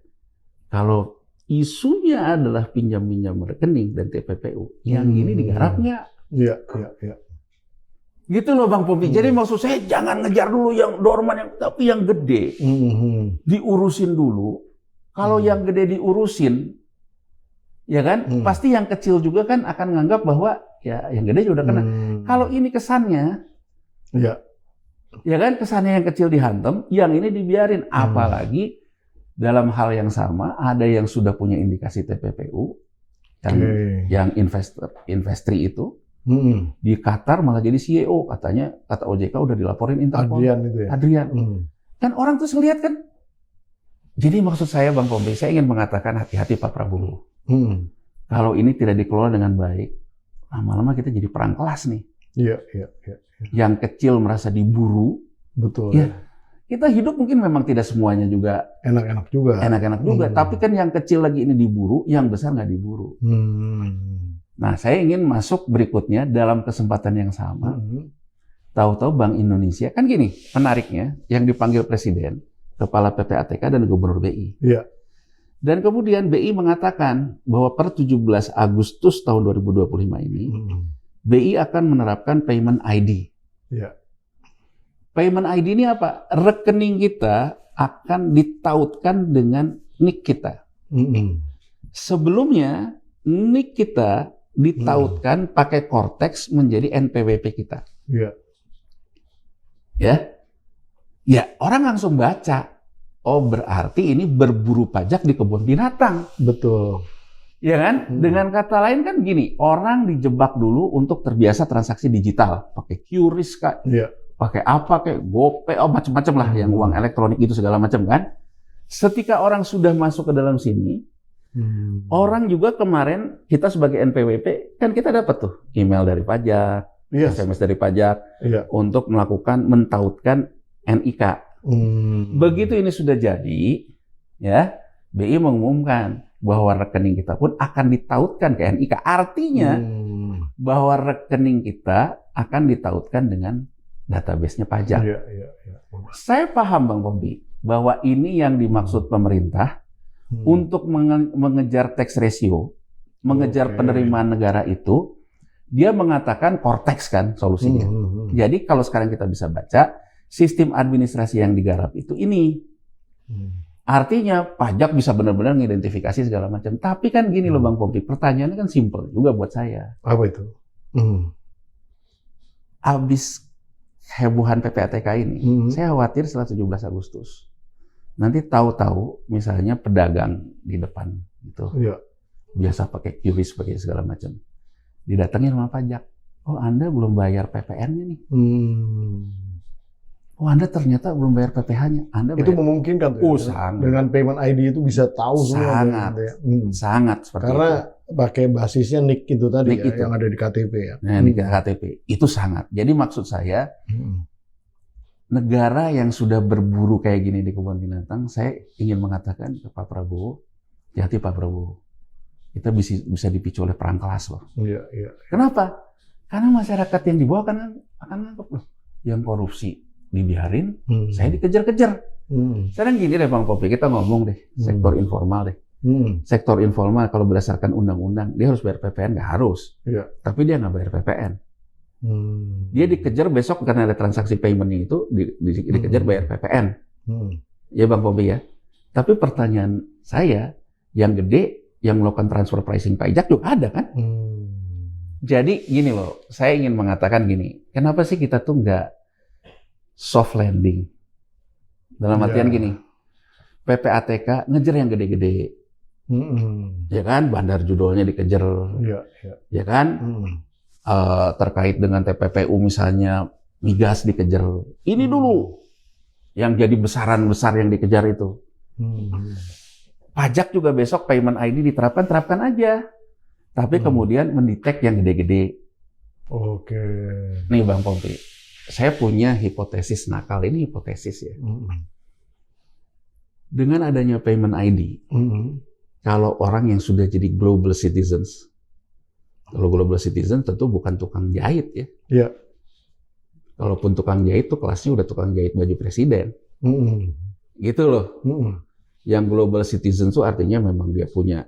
kalau isunya adalah pinjam-pinjam rekening dan TPPU, yang ini digarap nggak? Iya. Gitu loh Bang Pompi. Jadi maksud saya jangan ngejar dulu yang dorman, tapi yang gede diurusin dulu. Kalau yang gede diurusin, ya kan, pasti yang kecil juga kan akan nganggap bahwa ya yang gede juga udah kena. Kalau ini kesannya, ya kan, kesannya yang kecil dihantam, yang ini dibiarin. Apalagi dalam hal yang sama ada yang sudah punya indikasi TPPU, yang investri itu. Di Qatar malah jadi CEO, katanya kata OJK udah dilaporin Interpol. Adrian. Kan orang tuh ngeliat kan. Jadi maksud saya Bang Pompi, saya ingin mengatakan hati-hati Pak Prabowo. Kalau ini tidak dikelola dengan baik, lama-lama kita jadi perang kelas nih. Iya. Yang kecil merasa diburu. Betul. Ya, kita hidup mungkin memang tidak semuanya juga enak-enak juga. Tapi kan yang kecil lagi ini diburu, yang besar nggak diburu. Nah, saya ingin masuk berikutnya dalam kesempatan yang sama. Tahu-tahu Bank Indonesia, kan gini, menariknya, yang dipanggil Presiden, Kepala PPATK dan Gubernur BI. Iya. Dan kemudian BI mengatakan bahwa per 17 Agustus tahun 2025 ini, BI akan menerapkan Payment ID. Iya. Payment ID ini apa? Rekening kita akan ditautkan dengan NIK kita. Sebelumnya, NIK kita ditautkan pakai Cortex menjadi NPWP kita. Iya. Ya, orang langsung baca. Oh, berarti ini berburu pajak di kebun binatang. Betul. Ya kan? Dengan kata lain kan gini, orang dijebak dulu untuk terbiasa transaksi digital, pakai QRIS Kak. Pakai apa kayak GoPay, macam-macam lah yang uang elektronik itu segala macam kan. Ketika orang sudah masuk ke dalam sini, orang juga kemarin kita sebagai NPWP kan kita dapat tuh email dari pajak, SMS dari pajak untuk mentautkan NIK. Begitu ini sudah jadi, ya BI mengumumkan bahwa rekening kita pun akan ditautkan ke NIK. Artinya bahwa rekening kita akan ditautkan dengan database-nya pajak. Saya paham Bang Pompi bahwa ini yang dimaksud pemerintah. Untuk mengejar tax ratio, mengejar penerimaan negara itu, dia mengatakan Cortex kan solusinya. Jadi kalau sekarang kita bisa baca, sistem administrasi yang digarap itu ini. Artinya pajak bisa benar-benar mengidentifikasi segala macam. Tapi kan gini loh Bang Pompi, pertanyaannya kan simpel juga buat saya. Apa itu? Abis hebohan PPATK ini, saya khawatir setelah 17 Agustus. Nanti tahu-tahu misalnya pedagang di depan itu biasa pakai QRIS, pakai segala macam, didatengin sama pajak. Oh, Anda belum bayar PPN-nya nih. Oh, Anda ternyata belum bayar PPh-nya. Anda bayar. Itu memungkinkan tuh. Sangat. Dengan payment ID itu bisa tahu semua. Sangat seperti karena itu. Pakai basisnya NIK itu tadi NIK itu. yang ada di KTP ya. Nah, NIK KTP itu sangat. Jadi maksud saya negara yang sudah berburu kayak gini di kebun binatang, saya ingin mengatakan ke Pak Prabowo, hati Pak Prabowo, kita bisa dipicu oleh perang kelas loh. Iya. Kenapa? Karena masyarakat yang di bawah akan nganggap loh, yang korupsi dibiarin, saya dikejar-kejar. Sekarang gini deh Bang Pompi, kita ngomong deh, sektor informal deh. Sektor informal kalau berdasarkan undang-undang, dia harus bayar PPN, nggak harus. Tapi dia nggak bayar PPN. Dia dikejar besok karena ada transaksi payment-nya itu, dikejar bayar PPN. Ya Bang Pompi ya. Tapi pertanyaan saya, yang gede, yang melakukan transfer pricing pajak juga ada kan? Jadi gini loh, saya ingin mengatakan gini, kenapa sih kita tuh nggak soft landing? Dalam artian gini, PPATK ngejar yang gede-gede, ya kan? Bandar judulnya dikejar, ya kan? Terkait dengan TPPU misalnya, migas dikejar. Ini dulu yang jadi besaran besar yang dikejar itu. Pajak juga besok payment ID terapkan aja. Tapi kemudian mendetek yang gede-gede. Oke. Nih Bang Pompi, saya punya hipotesis nakal, ini hipotesis ya. Dengan adanya payment ID, kalau orang yang sudah jadi global citizens, kalau global citizen tentu bukan tukang jahit ya. Iya. Kalaupun tukang jahit tuh kelasnya udah tukang jahit baju presiden. Gitu loh. Yang global citizen tuh artinya memang dia punya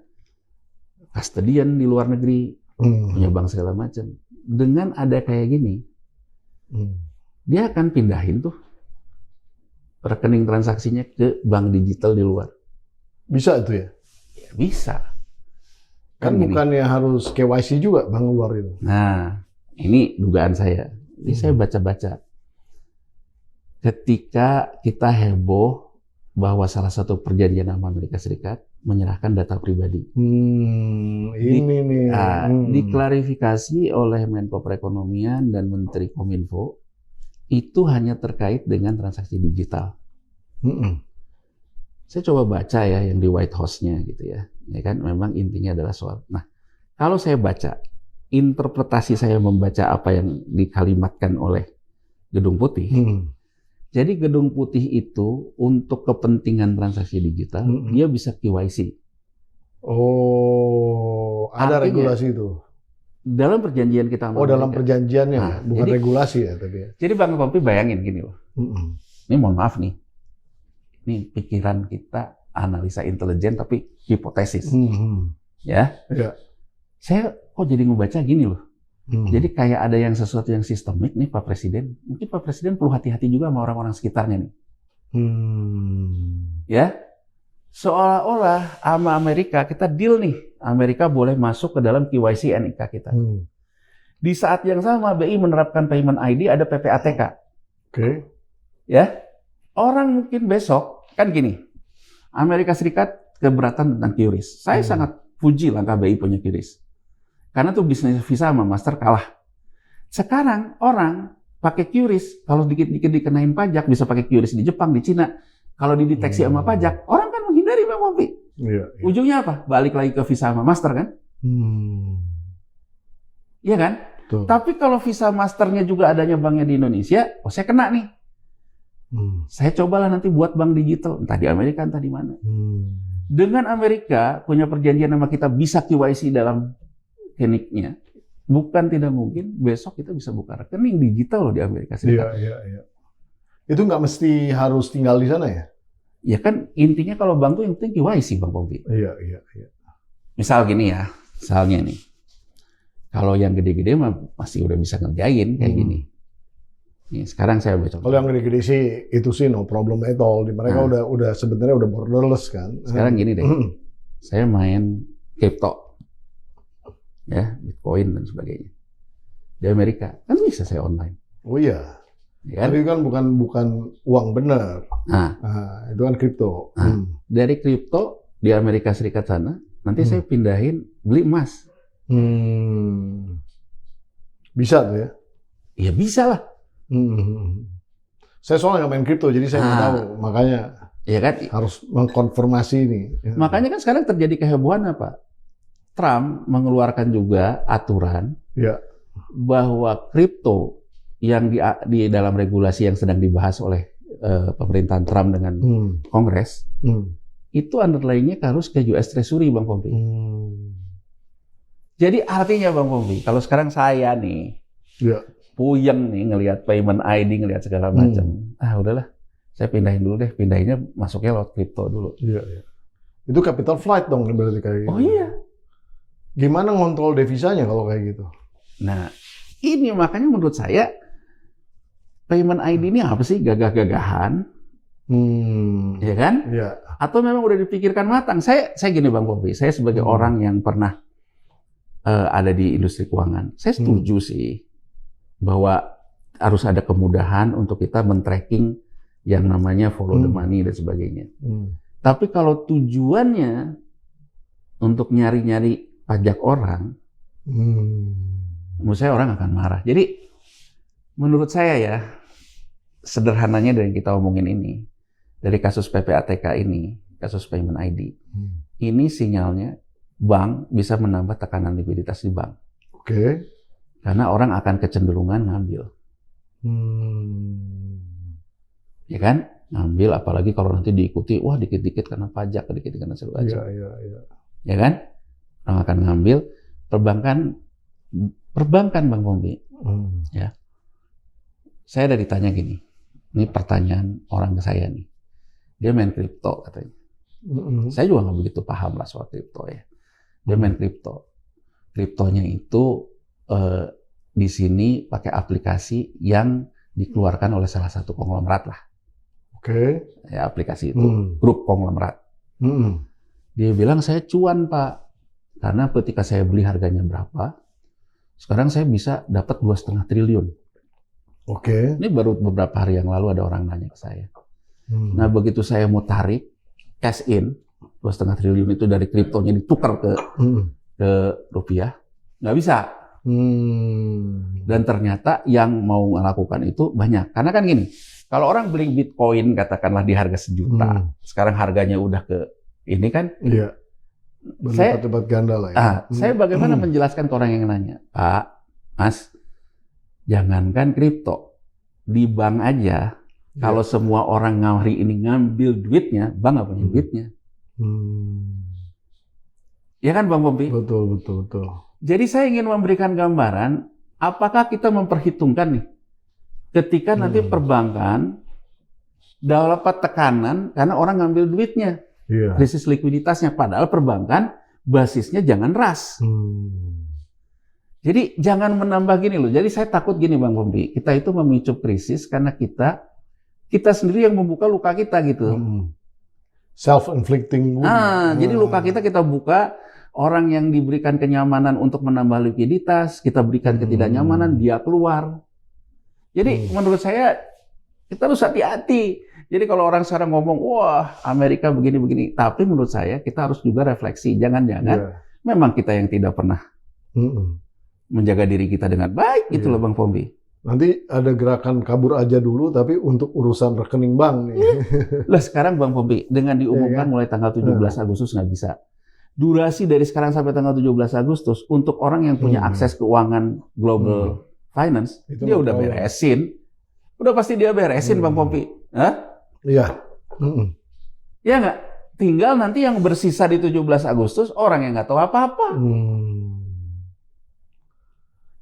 custodian di luar negeri, punya bank segala macam. Dengan ada kayak gini, dia akan pindahin tuh rekening transaksinya ke bank digital di luar. Bisa itu ya? Ya, bisa. Kan bukannya harus KYC juga bank luar itu? Nah, ini dugaan saya. Ini saya baca-baca. Ketika kita heboh bahwa salah satu perjanjian sama Amerika Serikat menyerahkan data pribadi. Ini nih. Diklarifikasi oleh Menko Perekonomian dan Menteri Kominfo, itu hanya terkait dengan transaksi digital. Saya coba baca ya yang di White House-nya gitu ya. Ya kan memang intinya adalah soal. Nah, kalau saya baca, interpretasi saya membaca apa yang dikalimatkan oleh Gedung Putih. Jadi Gedung Putih itu untuk kepentingan transaksi digital, dia bisa KYC. Oh, ada artinya, regulasi itu? Dalam perjanjian kita. Dalam perjanjiannya, bukan jadi, regulasi ya tapi ya. Jadi Bang Pompi bayangin gini loh. Ini mohon maaf nih. Ini pikiran kita, analisa intelijen tapi hipotesis. Ya. Saya kok jadi ngebaca gini loh. Jadi kayak ada yang sesuatu yang sistemik nih Pak Presiden. Mungkin Pak Presiden perlu hati-hati juga sama orang-orang sekitarnya nih. Ya, seolah-olah sama Amerika kita deal nih. Amerika boleh masuk ke dalam KYC NIK kita. Di saat yang sama BI menerapkan payment ID ada PPATK. Oke. Ya, orang mungkin besok kan gini. Amerika Serikat keberatan tentang QRIS. Saya sangat puji langkah BI punya QRIS. Karena tuh bisnis Visa sama Master kalah. Sekarang orang pakai QRIS, kalau dikit-dikit dikenain pajak, bisa pakai QRIS di Jepang, di Cina. Kalau dideteksi sama pajak, orang kan menghindari Bang Pompi. Ujungnya apa? Balik lagi ke Visa sama Master kan? Iya kan? Tuh. Tapi kalau Visa Masternya juga adanya banknya di Indonesia, saya kena nih. Saya cobalah nanti buat bank digital, entah di Amerika, entah di mana. Dengan Amerika punya perjanjian sama kita bisa KYC dalam kliniknya, bukan tidak mungkin besok kita bisa buka rekening digital loh di Amerika Serikat. Iya. Itu nggak mesti harus tinggal di sana ya? Ya kan intinya kalau bank tuh yang penting KYC Bang Pompi. Iya. Misal gini ya, misalnya nih, kalau yang gede-gede mah masih udah bisa ngerjain kayak gini. Nih, sekarang saya baca. Kalau yang gede-gede sih itu sih no problem at all. Di mereka udah sebenarnya udah borderless kan. Sekarang gini deh, saya main kripto. Ya, Bitcoin dan sebagainya. Di Amerika kan bisa saya online. Oh iya. Ya, tapi kan bukan uang benar. Itu kan kripto. Dari kripto di Amerika Serikat sana, nanti saya pindahin beli emas. Bisa tuh ya? Ya bisa lah. Saya soalnya nggak main kripto, jadi saya nggak tahu. Makanya ya kan? Harus mengkonfirmasi ini. Makanya kan sekarang terjadi kehebohan apa? Trump mengeluarkan juga aturan bahwa kripto yang di dalam regulasi yang sedang dibahas oleh pemerintahan Trump dengan Kongres, itu underlying-nya harus ke US Treasury, Bang Pompi. Jadi artinya Bang Pompi, kalau sekarang saya nih, puyeng nih ngelihat payment ID, ngelihat segala macam, udahlah, saya pindahin dulu deh, pindahinnya masuknya lewat kripto dulu. Itu capital flight dong berarti kayak gitu. Oh iya. Gimana ngontrol devisanya kalau kayak gitu? Nah, Ini makanya menurut saya payment ID ini apa sih, gagah-gagahan, ya kan? Ya. Atau memang udah dipikirkan matang? Saya gini Bang Bobi, saya sebagai orang yang pernah ada di industri keuangan, saya setuju sih bahwa harus ada kemudahan untuk kita men-tracking yang namanya follow the money dan sebagainya. Tapi kalau tujuannya untuk nyari-nyari pajak orang, menurut saya orang akan marah. Jadi menurut saya ya, sederhananya dari kita omongin ini, dari kasus PPATK ini, kasus payment ID, ini sinyalnya bank bisa menambah tekanan likuiditas di bank. Oke. Karena orang akan kecenderungan ngambil. Ya kan? Ngambil, apalagi kalau nanti diikuti, wah dikit-dikit karena pajak, dikit-dikit karena segala macam. Iya. Ya kan? Orang akan ngambil. Perbankan Bang Bobi. Ya. Saya ada ditanya gini, ini pertanyaan orang ke saya nih. Dia main kripto katanya. Saya juga nggak begitu paham lah soal kripto ya. Dia main kripto. Kriptonya itu di sini pakai aplikasi yang dikeluarkan oleh salah satu konglomerat lah. Oke. Ya, aplikasi itu grup konglomerat. Dia bilang saya cuan Pak, karena ketika saya beli harganya berapa, sekarang saya bisa dapat 2,5 triliun. Oke. Ini baru beberapa hari yang lalu ada orang nanya ke saya. Nah begitu saya mau tarik cash in 2,5 triliun itu dari kriptonya ditukar ke rupiah, nggak bisa. Dan ternyata yang mau melakukan itu banyak. Karena kan gini, kalau orang beli Bitcoin katakanlah di harga 1 juta, sekarang harganya udah ke ini kan? Iya. Berlipat-lipat ganda lah ya. Saya bagaimana menjelaskan ke orang yang nanya, Pak, Mas, jangankan kripto, di bank aja, kalau semua orang hari ini ngambil duitnya, bank nggak punya duitnya. Ya kan Bang Bobi? Betul. Jadi saya ingin memberikan gambaran, apakah kita memperhitungkan nih, ketika nanti perbankan dapat tekanan karena orang ngambil duitnya, krisis likuiditasnya, padahal perbankan basisnya jangan ras. Jadi jangan menambah gini loh. Jadi saya takut gini Bang Bobi, kita itu memicu krisis karena kita sendiri yang membuka luka kita gitu. Self-inflicting wound. Jadi luka kita buka. Orang yang diberikan kenyamanan untuk menambah likuiditas, kita berikan ketidaknyamanan, dia keluar. Jadi menurut saya, kita harus hati-hati. Jadi kalau orang sekarang ngomong, wah Amerika begini-begini. Tapi menurut saya, kita harus juga refleksi. Jangan-jangan memang kita yang tidak pernah menjaga diri kita dengan baik. Gitu loh Bang Bobi. Nanti ada gerakan kabur aja dulu, tapi untuk urusan rekening bank nih. Lah sekarang Bang Bobi, dengan diumumkan mulai tanggal 17 Agustus nggak bisa. Durasi dari sekarang sampai tanggal 17 Agustus untuk orang yang punya akses keuangan global finance, itu dia udah beresin. Udah pasti dia beresin Bang Bobi. Iya. Ya nggak? Tinggal nanti yang bersisa di 17 Agustus orang yang nggak tahu apa-apa.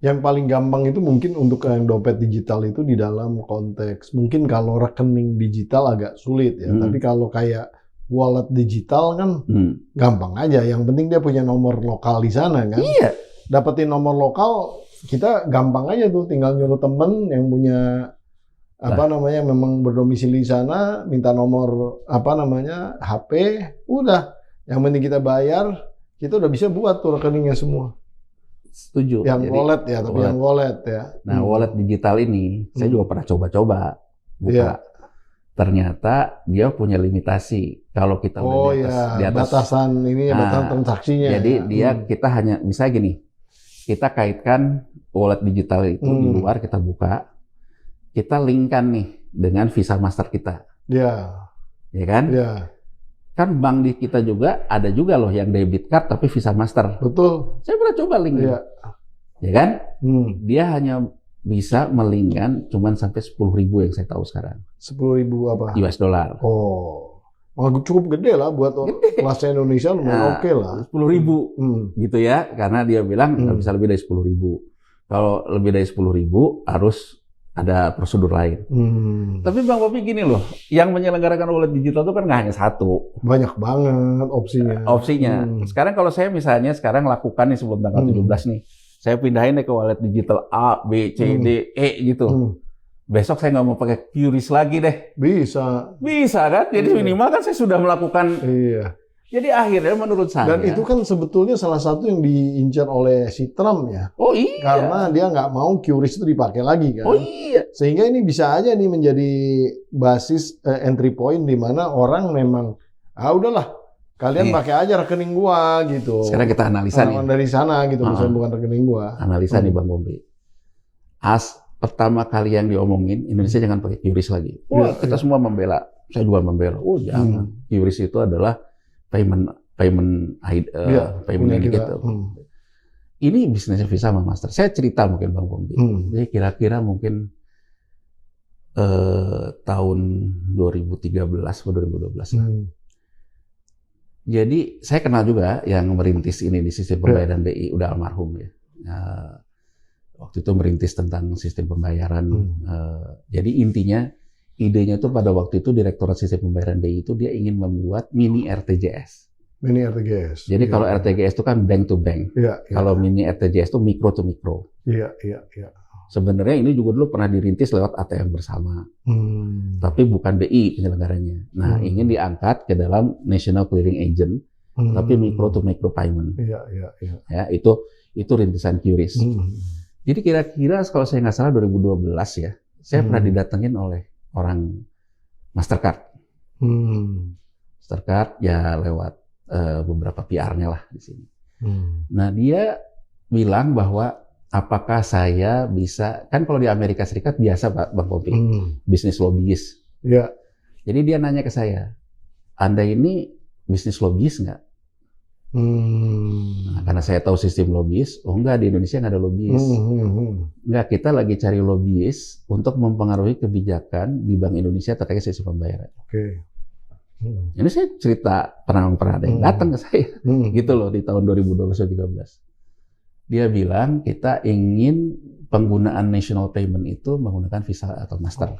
Yang paling gampang itu mungkin untuk yang dompet digital itu di dalam konteks, mungkin kalau rekening digital agak sulit ya, tapi kalau kayak wallet digital kan gampang aja. Yang penting dia punya nomor lokal di sana kan. Iya. Dapetin nomor lokal kita gampang aja tuh, tinggal nyuruh temen yang punya memang berdomisili di sana, minta nomor HP, udah. Yang penting kita bayar, kita udah bisa buat tuh rekeningnya semua. Setuju. Yang wallet ya, tapi yang wallet ya. Nah, wallet digital ini saya juga pernah coba-coba buka. Ternyata dia punya limitasi. Kalau kita udah di atas batasan ini, batasan transaksinya. Jadi kita hanya bisa gini, kita kaitkan wallet digital itu di luar, kita buka, kita linkkan nih dengan Visa Master kita. Iya. Ya kan? Iya. Kan bank di kita juga ada juga loh yang debit card tapi Visa Master. Betul. Saya pernah coba link. Iya. Ya kan? Dia hanya bisa melingkan cuman sampai 10.000 yang saya tahu sekarang. 10.000 apa? US dollar. Oh, cukup gede lah buat kelasnya Indonesia, lumayan oke lah. 10.000 gitu ya, karena dia bilang nggak bisa lebih dari 10.000. Kalau lebih dari 10.000 harus ada prosedur lain. Tapi Bang Bobi gini loh, yang menyelenggarakan wallet digital itu kan nggak hanya satu. Banyak banget opsinya. Sekarang kalau saya misalnya sekarang lakukan nih sebelum tanggal 17 nih, Saya pindahin deh ke wallet digital A, B, C, D, E gitu. Besok saya nggak mau pakai QRIS lagi deh. Bisa. Bisa kan? Jadi minimal kan saya sudah melakukan. Iya. Jadi akhirnya menurut saya. Dan itu kan sebetulnya salah satu yang diincar oleh si Trump ya. Oh iya. Karena dia nggak mau QRIS itu dipakai lagi kan. Oh iya. Sehingga ini bisa aja nih menjadi basis entry point di mana orang memang udahlah kalian pakai aja rekening gua gitu. Sekarang kita analisa nih. Dari sana gitu, misalnya bukan rekening gua. Analisa nih Bang Pompi. Pertama kali yang diomongin, Indonesia jangan pakai QRIS lagi. Wah, kita semua membela. Saya juga membela. Oh, jangan. QRIS itu adalah payment indicator. Ini bisnisnya Visa sama Master. Saya cerita mungkin Bang Pompi. Jadi kira-kira mungkin tahun 2013 atau 2012. Jadi saya kenal juga yang merintis ini di sistem pembayaran BI, udah almarhum ya. Waktu itu merintis tentang sistem pembayaran. Jadi intinya, idenya itu pada waktu itu Direktorat Sistem Pembayaran BI itu dia ingin membuat mini RTGS. Mini RTGS. Jadi kalau RTGS itu kan bank to bank. Kalau mini RTGS itu mikro to mikro. Iya. Sebenarnya ini juga dulu pernah dirintis lewat ATM bersama. Tapi bukan BI penyelenggaranya. Nah, ingin diangkat ke dalam National Clearing Agent, tapi mikro to mikro payment. Iya. Ya, itu rintisan QRIS. Jadi kira-kira kalau saya nggak salah 2012 ya, saya pernah didatengin oleh orang Mastercard. Mastercard ya lewat beberapa PR-nya lah di sini. Nah dia bilang bahwa apakah saya bisa, kan kalau di Amerika Serikat biasa Pak Bang Pompi, bisnis lobbyist. Iya. Jadi dia nanya ke saya, Anda ini bisnis lobbyist nggak? Nah, karena saya tahu sistem lobbyist, enggak di Indonesia nggak ada lobbyist. Enggak, kita lagi cari lobbyist untuk mempengaruhi kebijakan di Bank Indonesia terkait sistem pembayaran. Ini saya cerita pernah ada yang datang ke saya, gitu loh di tahun 2012-2013. Dia bilang kita ingin penggunaan national payment itu menggunakan Visa atau Master.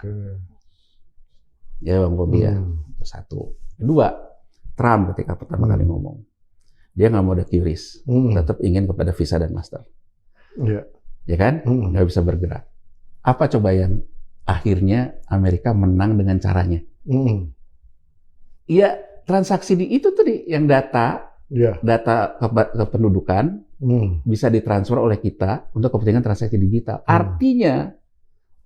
Ya Bang Bobi ya, itu satu. Kedua, Trump ketika pertama kali ngomong. Dia nggak mau ada QRIS, tetap ingin kepada Visa dan Master. Ya kan? Nggak bisa bergerak. Apa coba yang akhirnya Amerika menang dengan caranya? Ya transaksi di itu tadi, yang data kependudukan bisa ditransfer oleh kita untuk kepentingan transaksi digital. Artinya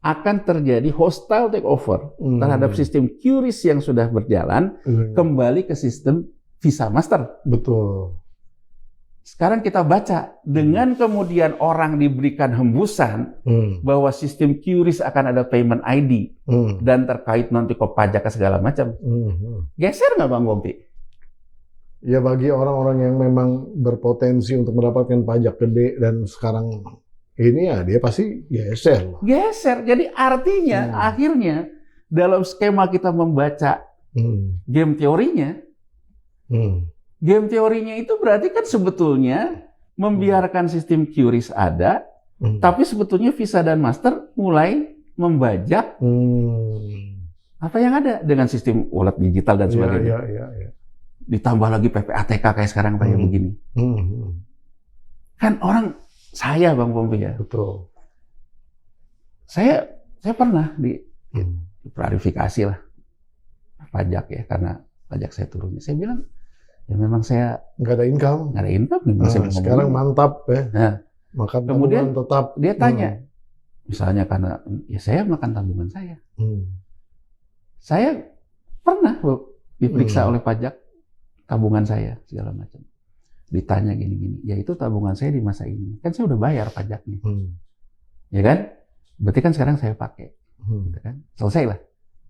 akan terjadi hostile takeover terhadap sistem QRIS yang sudah berjalan kembali ke sistem Visa Master. Betul. Sekarang kita baca, dengan kemudian orang diberikan hembusan bahwa sistem QRIS akan ada payment ID dan terkait nanti kok pajak ke segala macam. Geser nggak Bang Pompi? Ya bagi orang-orang yang memang berpotensi untuk mendapatkan pajak gede dan sekarang ini ya dia pasti geser. Geser. Jadi artinya akhirnya dalam skema kita membaca game teorinya, game teorinya itu berarti kan sebetulnya membiarkan sistem QRIS ada, tapi sebetulnya Visa dan Master mulai membajak apa yang ada dengan sistem wallet digital dan sebagainya. Ditambah lagi PPATK kayak sekarang kayak begini. Kan orang, saya Bang Pompi ya. Betul. Saya pernah diklarifikasi lah pajak ya, karena pajak saya turun. Saya bilang, ya memang saya nggak ada income. Memang saya sekarang mantap ya. Nah, makan kemudian tetap. Dia tanya, misalnya karena ya saya makan tabungan saya. Saya pernah diperiksa oleh pajak tabungan saya segala macam. Ditanya gini-gini, ya itu tabungan saya di masa ini. Kan saya udah bayar pajaknya. Ya kan? Berarti kan sekarang saya pakai. Gitu kan? Selesai lah.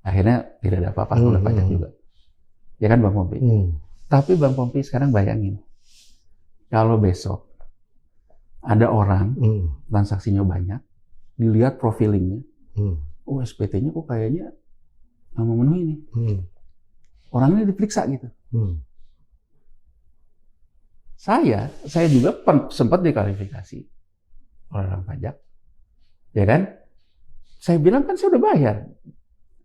Akhirnya tidak ada apa-apa oleh pajak juga. Ya kan Bang Pompi? Tapi Bang Pompi sekarang bayangin, kalau besok ada orang transaksinya banyak, dilihat profilingnya, oh SPT-nya kok kayaknya nggak memenuhi nih. Orangnya diperiksa gitu. Saya juga sempat diklarifikasi oleh orang pajak, ya kan? Saya bilang kan saya udah bayar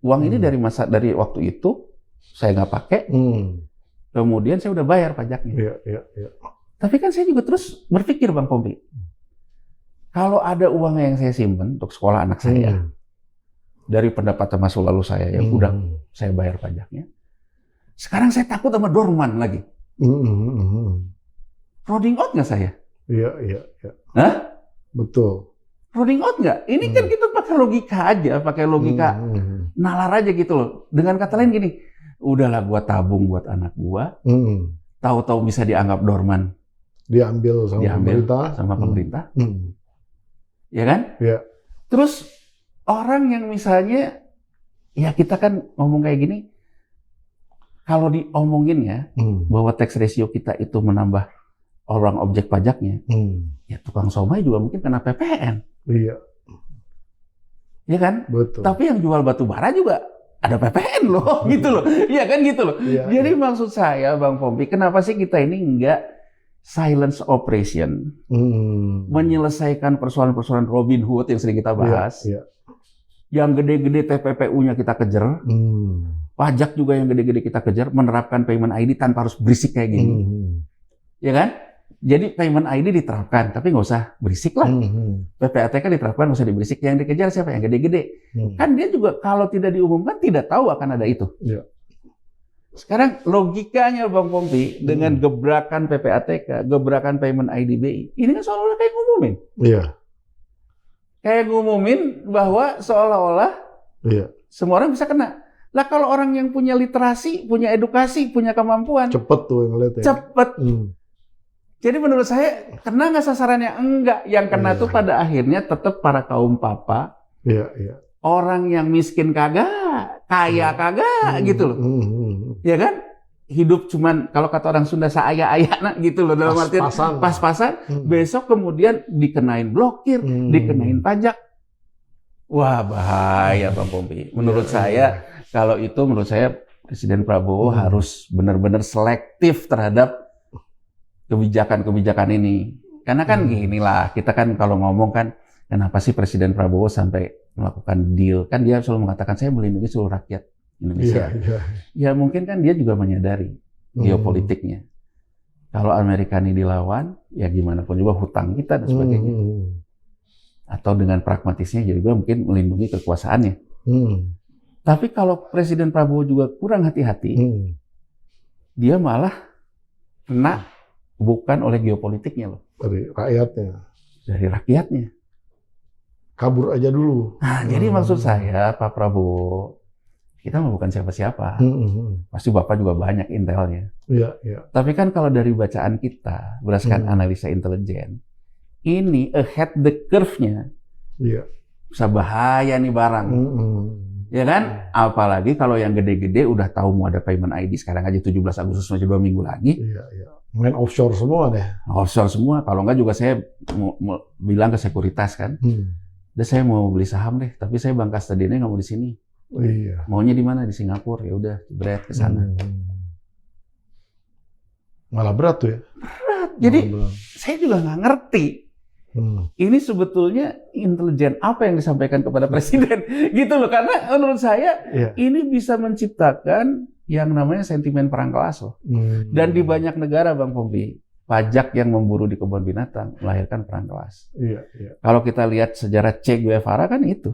uang ini dari waktu itu saya nggak pakai, kemudian saya udah bayar pajaknya. Tapi kan saya juga terus berpikir Bang Pompi, Kalau ada uang yang saya simpen untuk sekolah anak saya, dari pendapatan masa lalu saya yang udah saya bayar pajaknya, sekarang saya takut sama dorman lagi. Rolling out nggak saya? Iya. Hah? Betul. Rolling out nggak? Ini kan kita pakai logika aja, pakai logika nalar aja gitu loh. Dengan kata lain gini, udahlah gua tabung buat anak gua, tahu-tahu bisa dianggap dorman, diambil sama pemerintah. Ya kan? Iya. Terus orang yang misalnya, ya kita kan ngomong kayak gini, kalau diomongin ya, bahwa tax ratio kita itu menambah orang objek pajaknya, ya tukang somai juga mungkin kena PPN. Iya. Ya kan? Betul. Tapi yang jual batu bara juga ada PPN loh, gitu loh. Iya kan gitu loh. Iya, Jadi maksud saya, Bang Pompi, kenapa sih kita ini enggak silence operation, menyelesaikan persoalan-persoalan Robin Hood yang sering kita bahas, yang gede-gede TPPU-nya kita kejar, pajak juga yang gede-gede kita kejar, menerapkan payment ID tanpa harus berisik kayak gini, ya kan? Jadi payment ID diterapkan, tapi nggak usah berisik lah. PPATK diterapkan, nggak usah diberisik. Yang dikejar siapa? Yang gede-gede. Kan dia juga kalau tidak diumumkan tidak tahu akan ada itu. Sekarang logikanya Bang Pompi dengan gebrakan PPATK, gebrakan payment ID BI, ini kan seolah-olah kayak ngumumin. Iya. Kayak ngumumin bahwa seolah-olah semua orang bisa kena. Lah kalau orang yang punya literasi, punya edukasi, punya kemampuan, cepet tuh yang lihat ya. Cepet. Jadi menurut saya kena nggak sasarannya? Enggak. Yang kena tuh pada akhirnya tetap para kaum papa. Iya. Orang yang miskin kagak, kaya kagak, gitu loh. Ya kan? Hidup cuman, kalau kata orang Sunda, seaya-ayana gitu loh. Dalam artian pas-pasan. Besok kemudian dikenain blokir, dikenain pajak. Wah, bahaya Bang Pompi. Menurut saya, kalau itu menurut saya Presiden Prabowo harus benar-benar selektif terhadap kebijakan-kebijakan ini. Karena kan ginilah, kita kan kalau ngomong kan, kenapa sih Presiden Prabowo sampai melakukan deal? Kan dia selalu mengatakan, saya melindungi seluruh rakyat Indonesia. Ya mungkin kan dia juga menyadari geopolitiknya. Kalau Amerika ini dilawan, ya gimana pun juga hutang kita dan sebagainya. Atau dengan pragmatisnya juga mungkin melindungi kekuasaannya. Tapi kalau Presiden Prabowo juga kurang hati-hati, dia malah kena bukan oleh geopolitiknya loh. Dari rakyatnya. Dari rakyatnya. Kabur aja dulu. Nah, jadi maksud saya, Pak Prabowo, kita mah bukan siapa-siapa. Pasti Bapak juga banyak intelnya. Iya. Tapi kan kalau dari bacaan kita, berdasarkan analisa intelijen, ini ahead the curve-nya. Bisa bahaya nih barang. Ya kan? Apalagi kalau yang gede-gede udah tahu mau ada payment ID, sekarang aja 17 Agustus masih 2 minggu lagi. Iya. Main offshore semua deh. Offshore semua. Kalau enggak juga saya mau bilang ke sekuritas kan. Udah saya mau beli saham deh, tapi saya bank custodiannya nggak mau di sini. Iya. Maunya di mana? Di Singapura. Ya udah, berat ke sana. Malah berat tuh ya. Berat. Jadi saya juga nggak ngerti. Ini sebetulnya intelijen apa yang disampaikan kepada presiden, gitu loh. Karena menurut saya ini bisa menciptakan yang namanya sentimen perang kelas loh. Dan di banyak negara, Bang Pompi, pajak yang memburu di kebun binatang melahirkan perang kelas. Iya. Kalau kita lihat sejarah Che Guevara kan itu,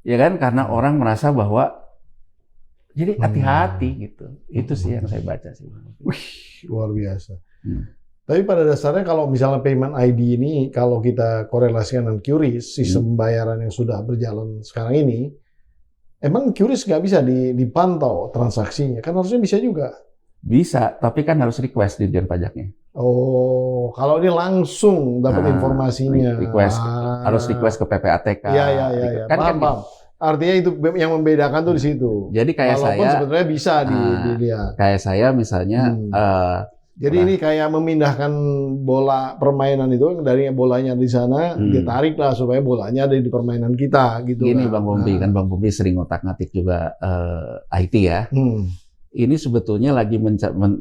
ya kan? Karena orang merasa bahwa jadi hati-hati gitu. Itu sih yang saya baca sih. Wih, luar biasa. Tapi pada dasarnya kalau misalnya payment ID ini, kalau kita korelasikan dengan QRIS, sistem pembayaran yang sudah berjalan sekarang ini, emang QRIS nggak bisa dipantau transaksinya? Kan harusnya bisa juga. Bisa, tapi kan harus request Dirjen Pajaknya. Oh, kalau ini langsung dapat informasinya. Harus request ke PPATK. Iya. Paham. Artinya itu yang membedakan tuh di situ. Jadi kayak walaupun saya sebetulnya bisa dilihat. Kayak saya misalnya. Jadi ini kayak memindahkan bola permainan itu dari bolanya di sana, ditarik lah supaya bolanya ada di permainan kita gitu. Ini Bang Pompi, kan Bang Pompi sering otak-ngatik juga IT ya. Ini sebetulnya lagi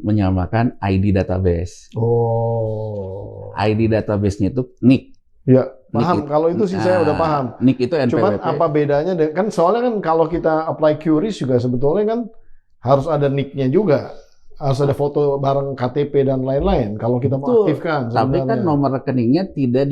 menyamakan ID database. Oh. ID database-nya itu NIK. Ya, paham. Kalau itu sih saya udah paham. NIK itu NPWP. Cuman apa bedanya? Kan soalnya kan kalau kita apply QRIS juga sebetulnya kan harus ada NIK-nya juga. harus ada foto bareng KTP dan lain-lain kalau kita mau Betul. aktifkan Tapi kan sebenarnya. nomor rekeningnya tidak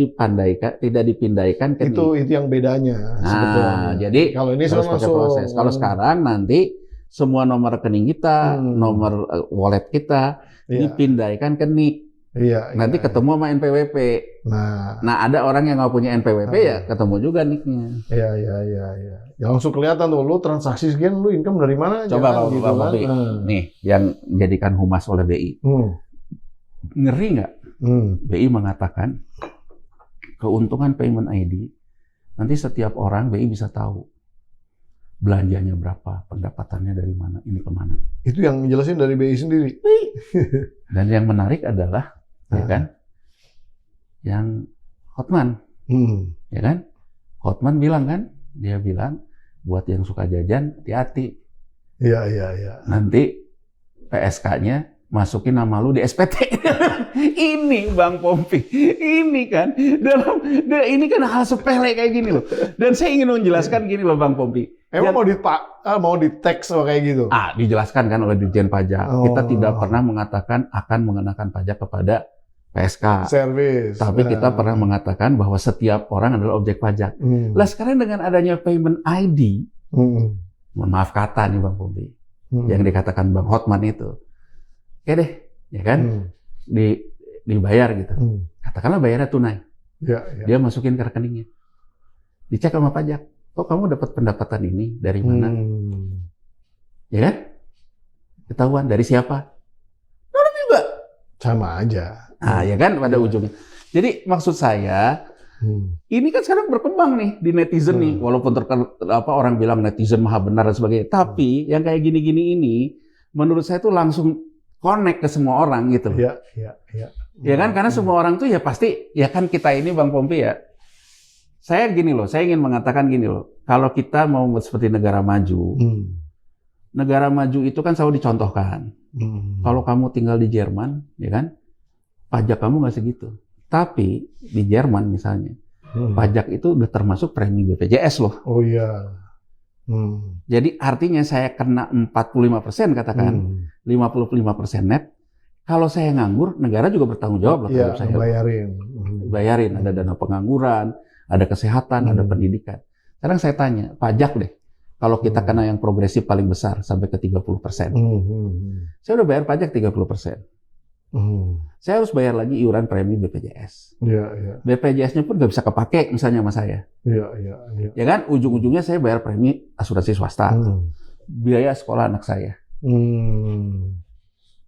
dipindahkan ke Itu yang bedanya sebetulnya. Nah, jadi Kalau ini harus semua pakai proses. Kalau sekarang nanti semua nomor rekening kita, nomor wallet kita dipindahkan ke NIK. Iya, Nanti ketemu sama NPWP. Nah, ada orang yang nggak punya NPWP ya ketemu juga NIK-nya. Iya. Ya langsung kelihatan tuh, lu transaksi sekian, lu income dari mana? Coba kalau gitu, kan? Nih, yang dijadikan humas oleh BI. Ngeri nggak? BI mengatakan keuntungan payment ID, nanti setiap orang BI bisa tahu belanjanya berapa, pendapatannya dari mana, ini kemana. Itu yang jelasin dari BI sendiri. Dan yang menarik adalah ya kan, yang Hotman, ya kan, Hotman bilang kan, dia bilang buat yang suka jajan hati-hati. Iya. Nanti PSK-nya masukin nama lu di SPT. Ini Bang Pompi, ini kan ini kan hal sepele kayak gini loh. Dan saya ingin menjelaskan gini loh Bang Pompi. Emang mau di teks kayak gitu? Dijelaskan kan oleh Dirjen Pajak. Kita tidak pernah mengatakan akan mengenakan pajak kepada PSK. Service. Tapi kita pernah mengatakan bahwa setiap orang adalah objek pajak. Lah sekarang dengan adanya payment ID, mohon maaf kata nih Bang Pompi, yang dikatakan Bang Hotman itu, oke deh, ya kan, dibayar gitu. Katakanlah bayarnya tunai. Dia masukin ke rekeningnya. Dicek sama pajak. Kok kamu dapat pendapatan ini dari mana? Ya kan? Ketahuan dari siapa? Orang juga. Sama aja. Ya kan pada ujungnya. Jadi maksud saya, ini kan sekarang berkembang nih di netizen nih, walaupun orang bilang netizen maha benar dan sebagainya. Tapi yang kayak gini-gini ini, menurut saya itu langsung connect ke semua orang gitu. Iya. Ya kan, karena semua orang tuh ya pasti, ya kan kita ini Bang Pompi ya. Saya ingin mengatakan gini loh, kalau kita mau seperti negara maju, negara maju itu kan selalu dicontohkan. Kalau kamu tinggal di Jerman, ya kan, pajak kamu nggak segitu. Tapi di Jerman misalnya, pajak itu udah termasuk premi BPJS loh. Oh iya. Jadi artinya saya kena 45% katakan, 55% net. Kalau saya nganggur, negara juga bertanggung jawab lah terhadap saya. Bayarin, ada dana pengangguran, ada kesehatan, ada pendidikan. Sekarang saya tanya, pajak deh. Kalau kita kena yang progresif paling besar sampai ke 30%. Saya udah bayar pajak 30%. Saya harus bayar lagi iuran premi BPJS. BPJS-nya pun nggak bisa kepake misalnya sama saya. Ya kan, ujung-ujungnya saya bayar premi asuransi swasta. Biaya sekolah anak saya.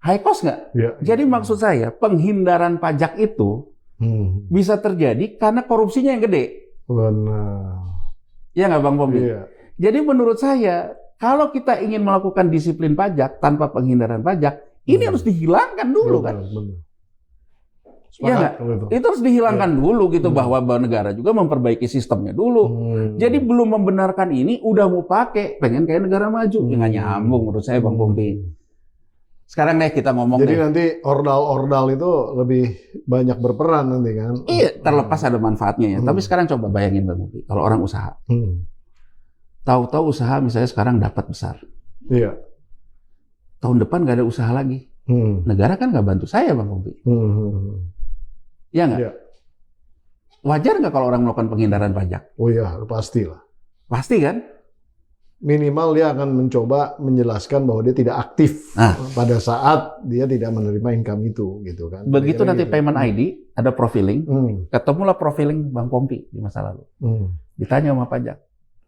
High cost nggak? Jadi maksud saya, penghindaran pajak itu bisa terjadi karena korupsinya yang gede. Benar. Ya nggak Bang Pompi? Jadi menurut saya, kalau kita ingin melakukan disiplin pajak tanpa penghindaran pajak, ini harus dihilangkan dulu kan? Iya nggak? Itu harus dihilangkan dulu gitu, bahwa negara juga memperbaiki sistemnya dulu. Jadi belum membenarkan ini, udah mau pakai, pengen kayak negara maju. Ya nggak nyambung menurut saya Bang Pompi. Sekarang deh kita ngomong Jadi nanti ordal-ordal itu lebih banyak berperan nanti kan? Iya, terlepas ada manfaatnya ya. Tapi sekarang coba bayangin Bang Pompi, kalau orang usaha. Tahu-tahu usaha misalnya sekarang dapat besar. Iya. Tahun depan nggak ada usaha lagi. Negara kan nggak bantu saya Bang Pompi. Iya nggak? Wajar nggak kalau orang melakukan penghindaran pajak? Oh iya, pastilah. Pasti kan? Minimal dia akan mencoba menjelaskan bahwa dia tidak aktif pada saat dia tidak menerima income itu, gitu kan. Begitu nanti payment ID, ada profiling, ketemulah profiling Bang Pompi di masa lalu. Ditanya sama pajak,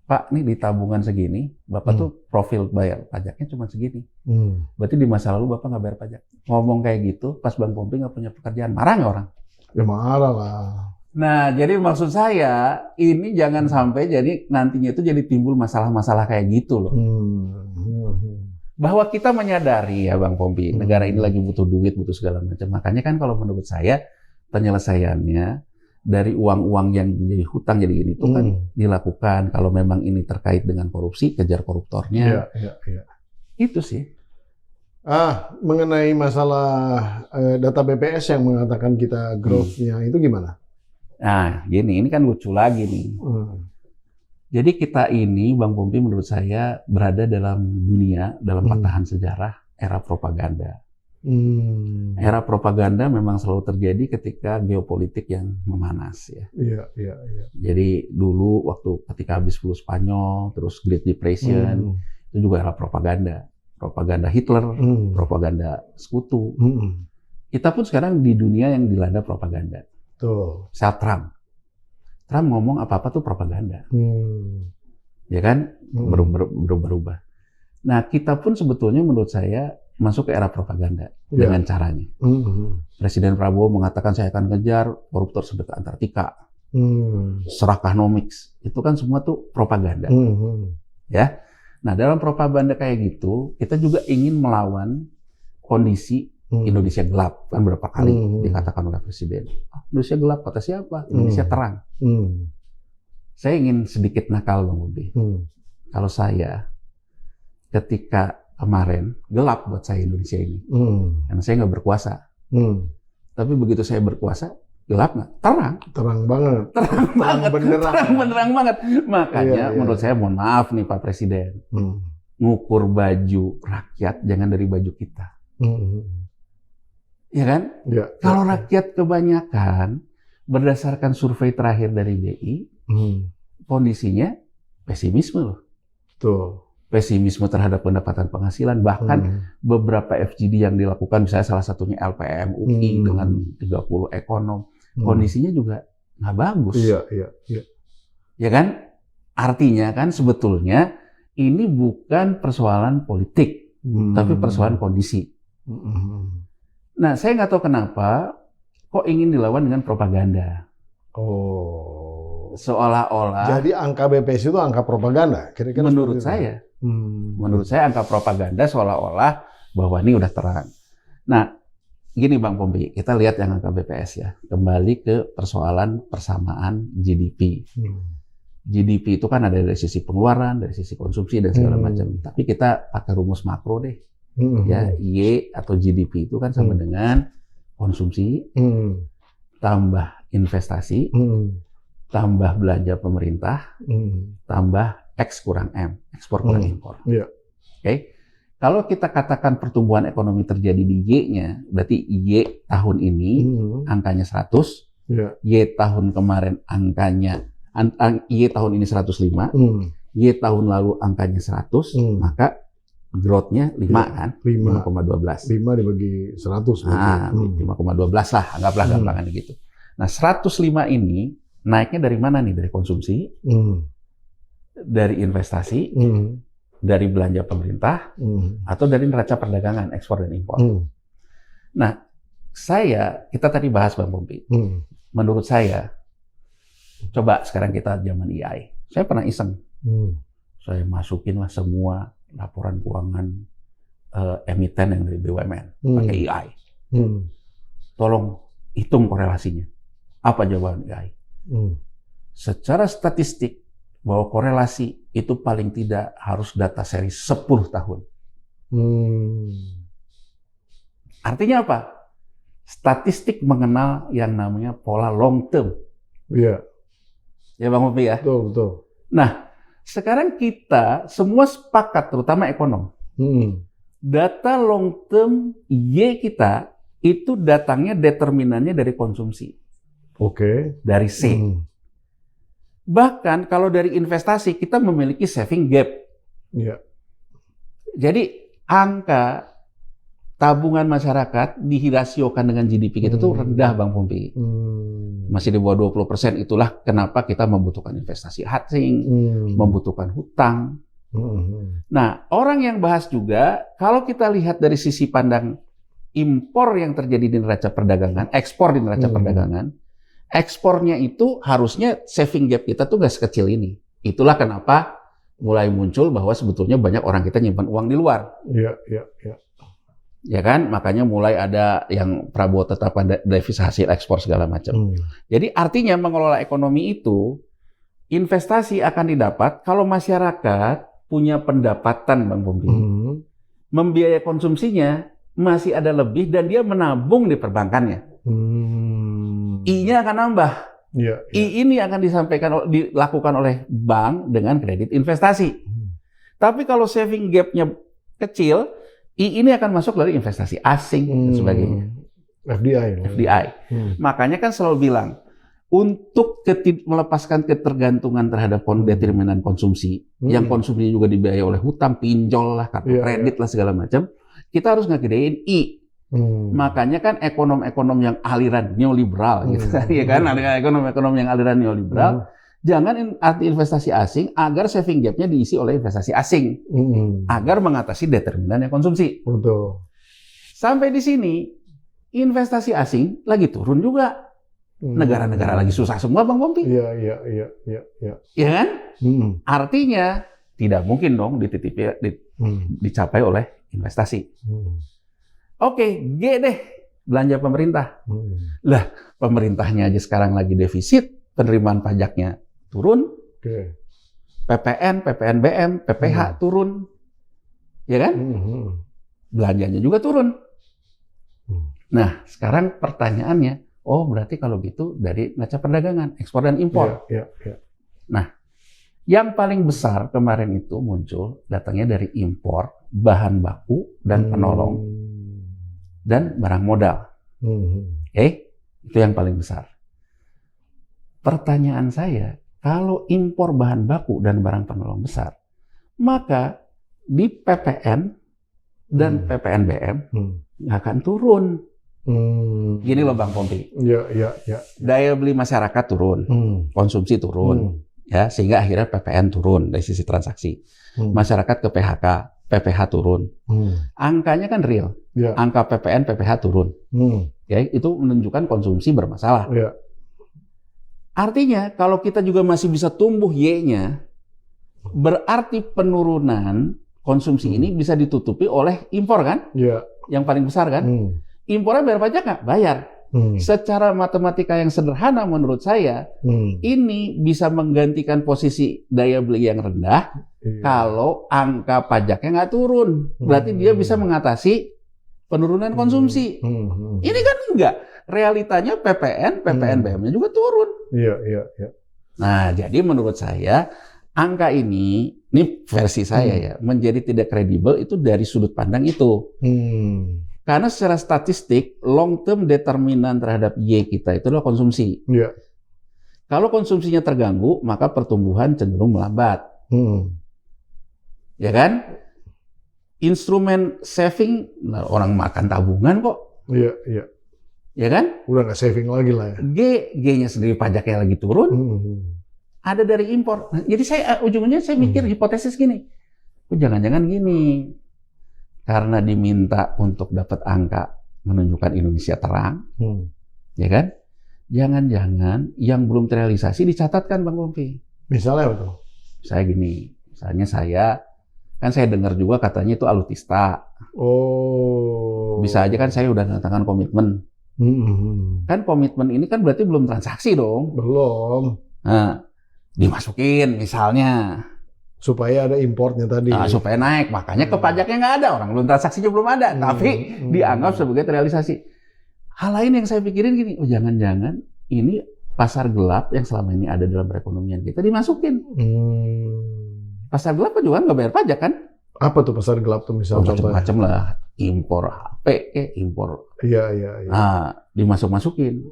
Pak, nih di tabungan segini, Bapak tuh profil bayar pajaknya cuma segini. Berarti di masa lalu Bapak nggak bayar pajak. Ngomong kayak gitu, pas Bang Pompi nggak punya pekerjaan, marah nggak orang? Ya marah lah. Nah, jadi maksud saya, ini jangan sampai jadi nantinya itu jadi timbul masalah-masalah kayak gitu loh. Bahwa kita menyadari ya Bang Pompi, negara ini lagi butuh duit, butuh segala macam. Makanya kan kalau menurut saya, penyelesaiannya dari uang-uang yang jadi hutang jadi ini itu kan dilakukan. Kalau memang ini terkait dengan korupsi, kejar koruptornya. Itu sih. Mengenai masalah data BPS yang mengatakan kita growth-nya itu gimana? Nah, gini, ini kan lucu lagi nih. Jadi kita ini, Bang Pompi menurut saya berada dalam dunia, dalam patahan sejarah era propaganda. Era propaganda memang selalu terjadi ketika geopolitik yang memanas ya. Iya. Jadi dulu waktu ketika habis flu Spanyol, terus Great Depression, itu juga era propaganda. Propaganda Hitler, propaganda sekutu. Kita pun sekarang di dunia yang dilanda propaganda. Tuh. Saat Trump ngomong apa-apa tuh propaganda. Ya kan? Berubah-ubah. Nah, kita pun sebetulnya menurut saya masuk ke era propaganda dengan caranya. Presiden Prabowo mengatakan saya akan ngejar koruptor sampai ke Antartika. Serakanomics. Itu kan semua tuh propaganda. Ya. Nah, dalam propaganda kayak gitu, kita juga ingin melawan kondisi Indonesia gelap. Kan berapa kali dikatakan oleh Presiden. Indonesia gelap, kata siapa? Indonesia terang. Saya ingin sedikit nakal, Bang Bobi. Kalau saya, ketika kemarin, gelap buat saya Indonesia ini. Karena saya nggak berkuasa. Tapi begitu saya berkuasa, gelap nggak? Terang. Terang banget. Terang banget. Benderang banget. Makanya menurut saya, mohon maaf nih Pak Presiden. Ngukur baju rakyat, jangan dari baju kita. Ya kan? Ya. Kalau rakyat kebanyakan, berdasarkan survei terakhir dari BI, kondisinya pesimisme loh. Tuh. Pesimisme terhadap pendapatan penghasilan, bahkan beberapa FGD yang dilakukan, misalnya salah satunya LPM UI dengan 30 ekonom, kondisinya juga nggak bagus. Iya. Ya kan? Artinya kan sebetulnya ini bukan persoalan politik, tapi persoalan kondisi. Nah, saya nggak tahu kenapa kok ingin dilawan dengan propaganda. Seolah-olah. Jadi angka BPS itu angka propaganda, kira-kira. Menurut saya. Menurut saya angka propaganda seolah-olah bahwa ini udah terang. Nah, gini Bang Pompi, kita lihat yang angka BPS ya. Kembali ke persoalan persamaan GDP. GDP itu kan ada dari sisi pengeluaran, dari sisi konsumsi dan segala macam. Tapi kita pakai rumus makro deh. Ya, Y atau GDP itu kan sama dengan konsumsi tambah investasi tambah belanja pemerintah tambah X kurang M, ekspor kurang impor. Oke. Kalau kita katakan pertumbuhan ekonomi terjadi di Y-nya, berarti Y tahun ini angkanya 100, Y tahun kemarin angkanya Y tahun ini 105, Y tahun lalu angkanya 100, maka growth-nya 5 kan? 5,12. 5 dibagi 100. Nah, 5,12 lah, anggaplah gampangan gitu. Nah, 105 ini naiknya dari mana nih? Dari konsumsi, dari investasi, dari belanja pemerintah, atau dari neraca perdagangan, ekspor dan impor. Nah, kita tadi bahas Bang Pompi. Menurut saya, coba sekarang kita zaman AI. Saya pernah iseng. Saya masukinlah semua laporan keuangan emiten yang dari BUMN pakai AI. Tolong hitung korelasinya. Apa jawaban AI? Secara statistik bahwa korelasi itu paling tidak harus data seri 10 tahun. Artinya apa? Statistik mengenal yang namanya pola long term. Iya. Ya Bang Bobi ya? Betul. Nah, sekarang kita semua sepakat, terutama ekonom. Data long term Y kita itu datangnya determinannya dari konsumsi. Dari C. Bahkan kalau dari investasi kita memiliki saving gap. Jadi angka tabungan masyarakat dirasiokan dengan GDP kita tuh rendah Bang Pompi. Masih di bawah 20%. Itulah kenapa kita membutuhkan investasi asing, membutuhkan hutang. Nah, orang yang bahas juga, kalau kita lihat dari sisi pandang impor yang terjadi di neraca perdagangan, ekspor di neraca perdagangan, ekspornya itu harusnya saving gap kita tuh nggak sekecil ini. Itulah kenapa mulai muncul bahwa sebetulnya banyak orang kita nyimpan uang di luar. Ya kan? Makanya mulai ada yang Prabowo tetapkan devisa hasil ekspor segala macam. Jadi artinya mengelola ekonomi itu, investasi akan didapat kalau masyarakat punya pendapatan Bang Pompi. Membiayai konsumsinya masih ada lebih dan dia menabung di perbankannya. I-nya akan nambah. I ini akan dilakukan oleh bank dengan kredit investasi. Tapi kalau saving gap-nya kecil, ini akan masuk dari investasi asing dan sebagainya. FDI. FDI. Makanya kan selalu bilang, untuk melepaskan ketergantungan terhadap determinan konsumsi, yang konsumsinya juga dibiayai oleh hutang, pinjol lah, kartu kredit lah, segala macam, kita harus ngegedein I. Makanya kan ekonom-ekonom yang aliran neoliberal, gitu, ya kan, ada ekonom-ekonom yang aliran neoliberal, jangan arti investasi asing agar saving gap-nya diisi oleh investasi asing, agar mengatasi determinan yang konsumsi. Betul. Sampai di sini, investasi asing lagi turun juga. Negara-negara lagi susah semua, Bang Pompi. Iya. Iya kan? Artinya tidak mungkin dong dicapai oleh investasi. Oke, G deh, belanja pemerintah. Lah, pemerintahnya aja sekarang lagi defisit, penerimaan pajaknya turun. PPN, PPNBM, PPH turun. Ya kan? Belanjanya juga turun. Nah, sekarang pertanyaannya, oh, berarti kalau gitu dari neraca perdagangan, ekspor dan impor. Nah, yang paling besar kemarin itu muncul datangnya dari impor bahan baku dan penolong dan barang modal. Itu yang paling besar. Pertanyaan saya, kalau impor bahan baku dan barang penolong besar, maka di PPN dan PPNBM nggak akan turun. Gini loh Bang Pompi, daya beli masyarakat turun, konsumsi turun, ya, sehingga akhirnya PPN turun dari sisi transaksi, masyarakat ke PHK, PPH turun, angkanya kan real, angka PPN, PPH turun, ya, itu menunjukkan konsumsi bermasalah. Artinya kalau kita juga masih bisa tumbuh Y-nya, berarti penurunan konsumsi ini bisa ditutupi oleh impor kan, yang paling besar kan. Impornya bayar pajak nggak? Bayar. Secara matematika yang sederhana menurut saya, ini bisa menggantikan posisi daya beli yang rendah kalau angka pajaknya nggak turun. Berarti dia bisa mengatasi penurunan konsumsi. Ini kan enggak. Realitanya PPN, PPNBM-nya juga turun. Nah, jadi menurut saya, angka ini versi saya ya, menjadi tidak kredibel itu dari sudut pandang itu. Karena secara statistik, long term determinan terhadap Y kita itu adalah konsumsi. Kalau konsumsinya terganggu, maka pertumbuhan cenderung melambat. Ya kan? Instrumen saving, orang makan tabungan kok. Ya kan? Udah nggak saving lagi lah ya. G-nya sendiri pajaknya lagi turun. Ada dari impor. Nah, jadi saya ujung-ujungnya saya mikir hipotesis gini. Jangan-jangan gini. Karena diminta untuk dapat angka menunjukkan Indonesia terang, ya kan? Jangan-jangan yang belum terrealisasi dicatatkan, Bang Pompi. Misalnya apa tuh? Saya gini, misalnya saya dengar juga katanya itu alutista. Bisa aja kan saya udah menandatangani komitmen. Kan komitmen ini kan berarti belum transaksi dong. Belum. Nah, dimasukin misalnya. Supaya ada importnya tadi. Supaya naik, makanya ke pajaknya nggak ada, orang belum transaksinya belum ada, tapi dianggap sebagai terrealisasi. Hal lain yang saya pikirin gini, jangan-jangan ini pasar gelap yang selama ini ada dalam perekonomian kita dimasukin. Pasar gelap kan juga nggak bayar pajak kan? Apa tuh pasar gelap tuh misalnya? Macam-macam lah, impor HP, impor. Nah, dimasuk-masukin.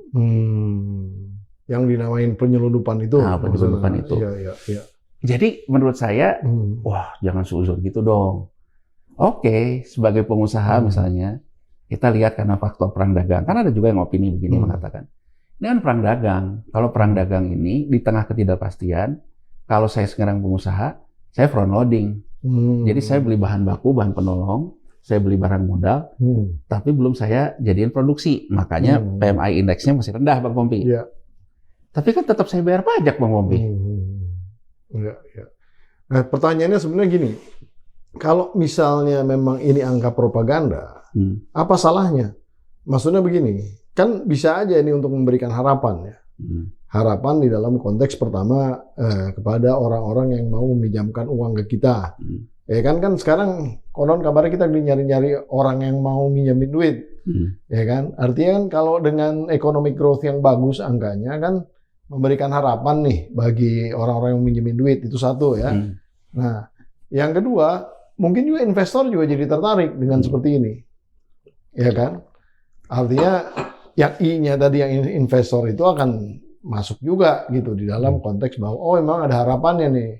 Yang dinamain penyelundupan itu. Penyelundupan itu. Jadi menurut saya, wah jangan suuzon gitu dong. Oke, sebagai pengusaha misalnya, kita lihat karena faktor perang dagang. Kan ada juga yang opini begini mengatakan, ini kan perang dagang. Kalau perang dagang ini di tengah ketidakpastian, kalau saya sekarang pengusaha, saya front loading. Jadi saya beli bahan baku, bahan penolong, saya beli barang modal, tapi belum saya jadiin produksi. Makanya PMI indeksnya masih rendah, Bang Pompi. Tapi kan tetap saya bayar pajak, Bang Pompi. Nah, pertanyaannya sebenarnya gini, kalau misalnya memang ini angka propaganda, apa salahnya? Maksudnya begini, kan bisa aja ini untuk memberikan harapan ya. Harapan di dalam konteks pertama kepada orang-orang yang mau meminjamkan uang ke kita. Ya kan sekarang konon kabarnya kita nyari-nyari orang yang mau minjemin duit. Ya kan? Artinya kan kalau dengan economic growth yang bagus angkanya kan memberikan harapan nih bagi orang-orang yang minjemin duit, itu satu ya. Nah, yang kedua, mungkin juga investor juga jadi tertarik dengan seperti ini, ya kan? Artinya yang I-nya tadi yang investor itu akan masuk juga gitu di dalam konteks bahwa oh memang ada harapannya nih,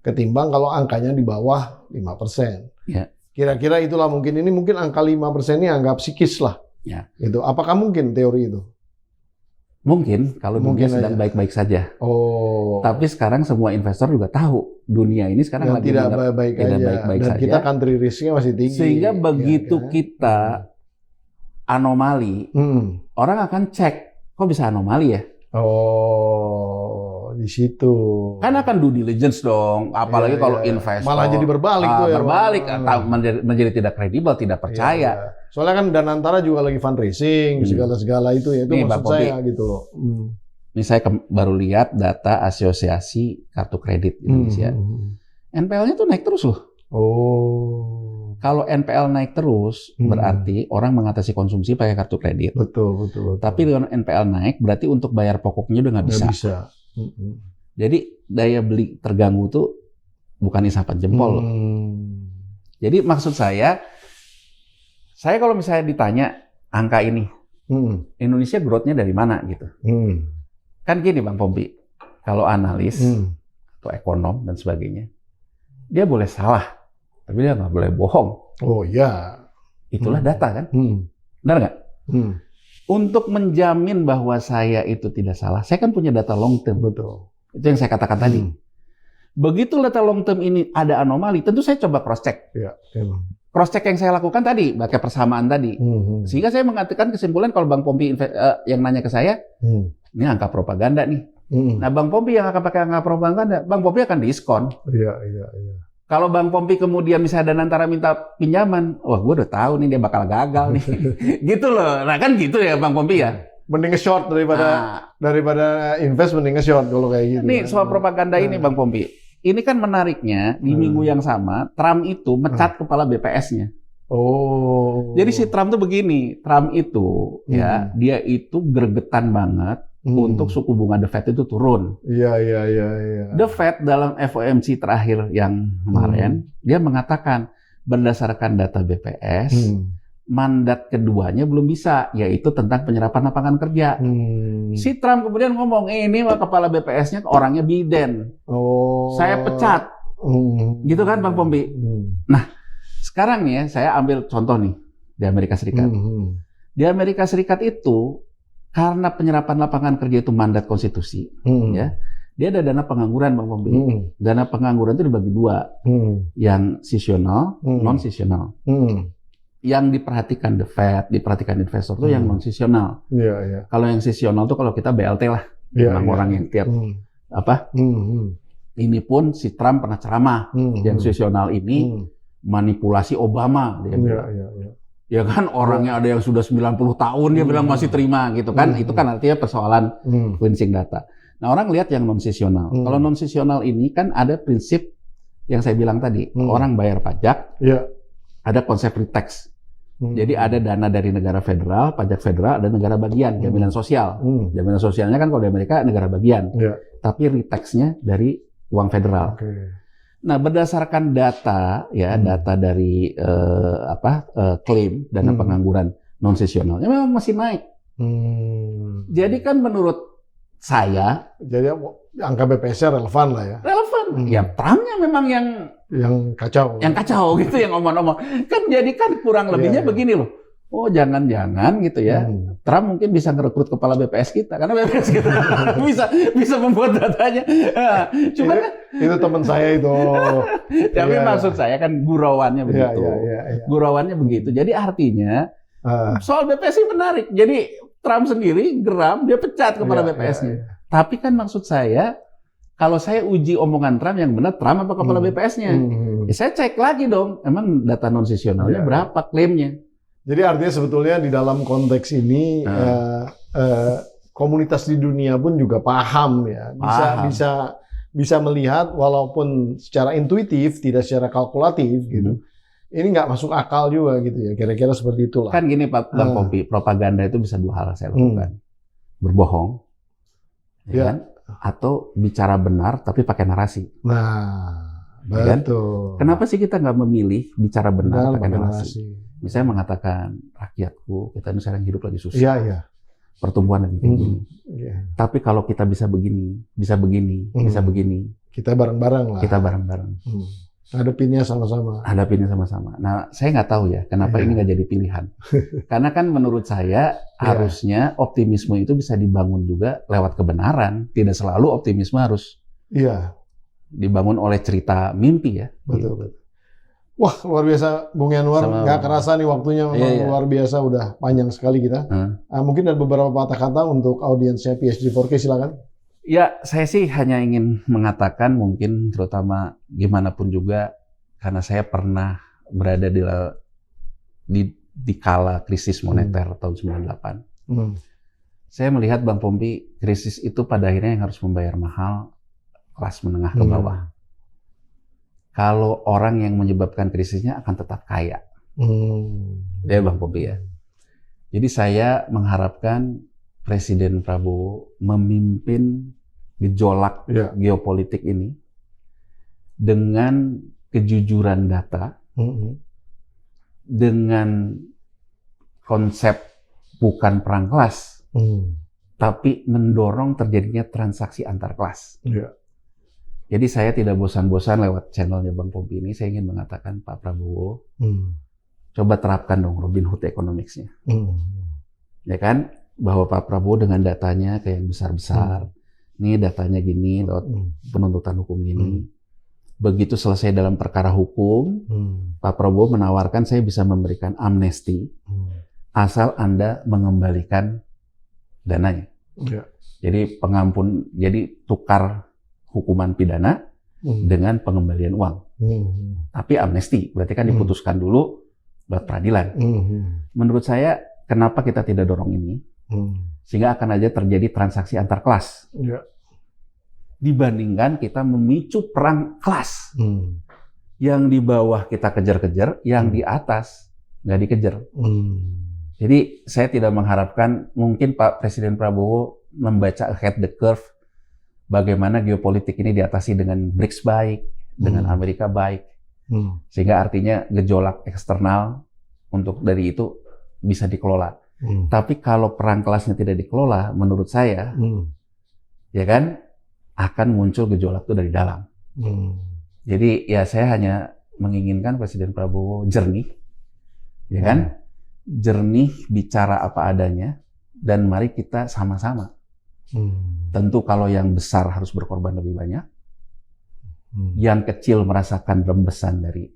ketimbang kalau angkanya di bawah 5%. Ya. Kira-kira itulah mungkin angka 5% ini anggap psikis lah. Ya. Gitu. Apakah mungkin teori itu? Mungkin kalau dunia sedang baik-baik saja. Oh. Tapi sekarang semua investor juga tahu dunia ini sekarang lagi tidak baik-baik saja. Dan kita country risk-nya masih tinggi. Sehingga begitu kita anomali, orang akan cek, kok bisa anomali ya? Oh, di situ. Kan akan due diligence dong, apalagi kalau investor. Malah jadi berbalik tuh ya. Berbalik, atau menjadi tidak kredibel, tidak percaya. Iya. Soalnya kan Danantara juga lagi fundraising, segala-segala itu ya. Itu nih, maksud saya gitu loh. Ini saya baru lihat data Asosiasi Kartu Kredit Indonesia. NPL-nya tuh naik terus loh. Oh. Kalau NPL naik terus, berarti orang mengatasi konsumsi pakai kartu kredit. Betul. Tapi dengan NPL naik, berarti untuk bayar pokoknya udah nggak bisa. Jadi daya beli terganggu tuh bukan isapan jempol loh. Jadi maksud saya kalau misalnya ditanya angka ini, Indonesia growth-nya dari mana gitu. Kan gini Bang Pompi, kalau analis atau ekonom dan sebagainya, dia boleh salah. Tapi dia nggak boleh bohong. Oh iya. Itulah data kan? Benar nggak? Untuk menjamin bahwa saya itu tidak salah, saya kan punya data long term. Betul. Itu yang saya katakan tadi. Begitu data long term ini ada anomali, tentu saya coba cross check. Iya, memang. Cross check yang saya lakukan tadi, pakai persamaan tadi. Sehingga saya mengatakan kesimpulan kalau Bang Pompi yang nanya ke saya, ini angka propaganda nih. Nah Bang Pompi yang akan pakai angka propaganda, Bang Pompi akan diskon. Iya. Kalau Bang Pompi kemudian misalnya Danantara minta pinjaman, wah gue udah tahu nih dia bakal gagal nih. Gitu loh. Nah kan gitu ya Bang Pompi ya. Mending nge-short daripada invest, mending nge-short kalau kayak gitu. Nih soal propaganda ini Bang Pompi. Ini kan menariknya di minggu yang sama Trump itu mecat kepala BPS-nya. Oh. Jadi si Trump tuh begini, Trump itu ya dia itu gregetan banget untuk suku bunga The Fed itu turun. Iya. The Fed dalam FOMC terakhir yang kemarin, dia mengatakan berdasarkan data BPS, mandat keduanya belum bisa, yaitu tentang penyerapan lapangan kerja. Si Trump kemudian ngomong, ini kepala BPS-nya orangnya Biden. Oh. Saya pecat. Gitu kan Bang Pompi? Nah, sekarang nih ya, saya ambil contoh nih di Amerika Serikat. Di Amerika Serikat itu, karena penyerapan lapangan kerja itu mandat konstitusi, ya, dia ada dana pengangguran Bang Pompi. Dana pengangguran itu dibagi dua, yang seasonal, non-seasonal. Yang diperhatikan The Fed, diperhatikan investor itu yang non-seasonal. Iya. Kalau yang seasonal itu kalau kita BLT lah, orang yang tiap ini pun si Trump pernah ceramah, yang seasonal ini manipulasi Obama, dia bilang. Ya kan orangnya ada yang sudah 90 tahun dia bilang masih terima gitu kan. Itu kan artinya persoalan cleansing data. Nah, orang lihat yang non-seasonal. Kalau non-seasonal ini kan ada prinsip yang saya bilang tadi, orang bayar pajak. Ada konsep free tax. Jadi ada dana dari negara federal, pajak federal, ada negara bagian, jaminan sosial. Jaminan sosialnya kan kalau di Amerika negara bagian. Tapi retax-nya dari uang federal. Nah, berdasarkan data ya, data dari klaim dana pengangguran non seasonalnya memang masih naik. Jadi kan menurut saya, jadi angka BPS-nya relevan lah ya. Relevan. Ya Trump-nya memang yang kacau. Yang kacau gitu, yang omong-omong. Kan jadi kan kurang lebihnya begini loh. Oh jangan-jangan gitu ya, Trump mungkin bisa ngerekrut kepala BPS kita, karena BPS kita bisa membuat datanya. Cuma kan itu teman saya itu. Tapi maksud saya kan gurauannya begitu. Gurauannya begitu. Jadi artinya soal BPS ini menarik. Jadi Trump sendiri geram, dia pecat kepala BPS-nya. Tapi kan maksud saya, kalau saya uji omongan Trump yang benar, Trump apa kepala BPS-nya? Ya saya cek lagi dong, emang data non-seasonalnya berapa klaimnya? Jadi artinya sebetulnya di dalam konteks ini komunitas di dunia pun juga paham ya, bisa melihat walaupun secara intuitif, tidak secara kalkulatif gitu. Ini nggak masuk akal juga gitu ya, kira-kira seperti itulah. Kan gini Pak Bang Pompi, propaganda itu bisa dua hal saya lakukan, berbohong, ya kan? Atau bicara benar tapi pakai narasi. Nah, Ya kan? Betul. Kenapa sih kita nggak memilih bicara benar pakai narasi? narasi. Misalnya mengatakan rakyatku, kita ini sekarang hidup lagi susah, Iya, iya. pertumbuhan lagi tinggi. Iya. Tapi kalau kita bisa begini, bisa begini, bisa begini, Kita bareng-bareng lah. kita bareng-bareng. Hadapinnya sama-sama. Hadapinnya sama-sama. Nah, saya nggak tahu ya, kenapa ini nggak jadi pilihan. Karena kan menurut saya harusnya optimisme itu bisa dibangun juga lewat kebenaran. Tidak selalu optimisme harus dibangun oleh cerita mimpi ya. Betul, betul. Wah, luar biasa Bung Yanwar. Nggak kerasa nih waktunya memang luar biasa. Udah panjang sekali kita. Mungkin ada beberapa patah kata untuk audiensnya PhD 4K, silakan. Ya, saya sih hanya ingin mengatakan mungkin terutama gimana pun juga, karena saya pernah berada di kala krisis moneter tahun 98. Saya melihat Bang Pompi, krisis itu pada akhirnya yang harus membayar mahal kelas menengah ke bawah. Kalau orang yang menyebabkan krisisnya akan tetap kaya. Dia Bang Pompi ya. Jadi saya mengharapkan Presiden Prabowo memimpin gejolak geopolitik ini dengan kejujuran data, dengan konsep bukan perang kelas, tapi mendorong terjadinya transaksi antar kelas. Jadi saya tidak bosan-bosan lewat channelnya Bang Pompi ini, saya ingin mengatakan Pak Prabowo, coba terapkan dong Robin Hood Economics-nya. Ya kan? Bahwa Pak Prabowo dengan datanya kayak yang besar-besar, ini datanya gini, lewat penuntutan hukum gini. Begitu selesai dalam perkara hukum, Pak Prabowo menawarkan saya bisa memberikan amnesti, asal Anda mengembalikan dananya. Jadi pengampun, jadi tukar hukuman pidana dengan pengembalian uang. Tapi amnesti, berarti kan diputuskan dulu buat peradilan. Menurut saya, kenapa kita tidak dorong ini? Sehingga akan aja terjadi transaksi antar kelas. Dibandingkan kita memicu perang kelas. Yang di bawah kita kejar-kejar, yang di atas nggak dikejar. Jadi saya tidak mengharapkan, mungkin Pak Presiden Prabowo membaca ahead the curve, bagaimana geopolitik ini diatasi dengan BRICS baik, dengan Amerika baik. Sehingga artinya gejolak eksternal untuk dari itu bisa dikelola. Tapi kalau perang kelasnya tidak dikelola, menurut saya, ya kan, akan muncul gejolak itu dari dalam. Jadi ya saya hanya menginginkan Presiden Prabowo jernih, ya kan, jernih bicara apa adanya, dan mari kita sama-sama. Tentu kalau yang besar harus berkorban lebih banyak, yang kecil merasakan rembesan dari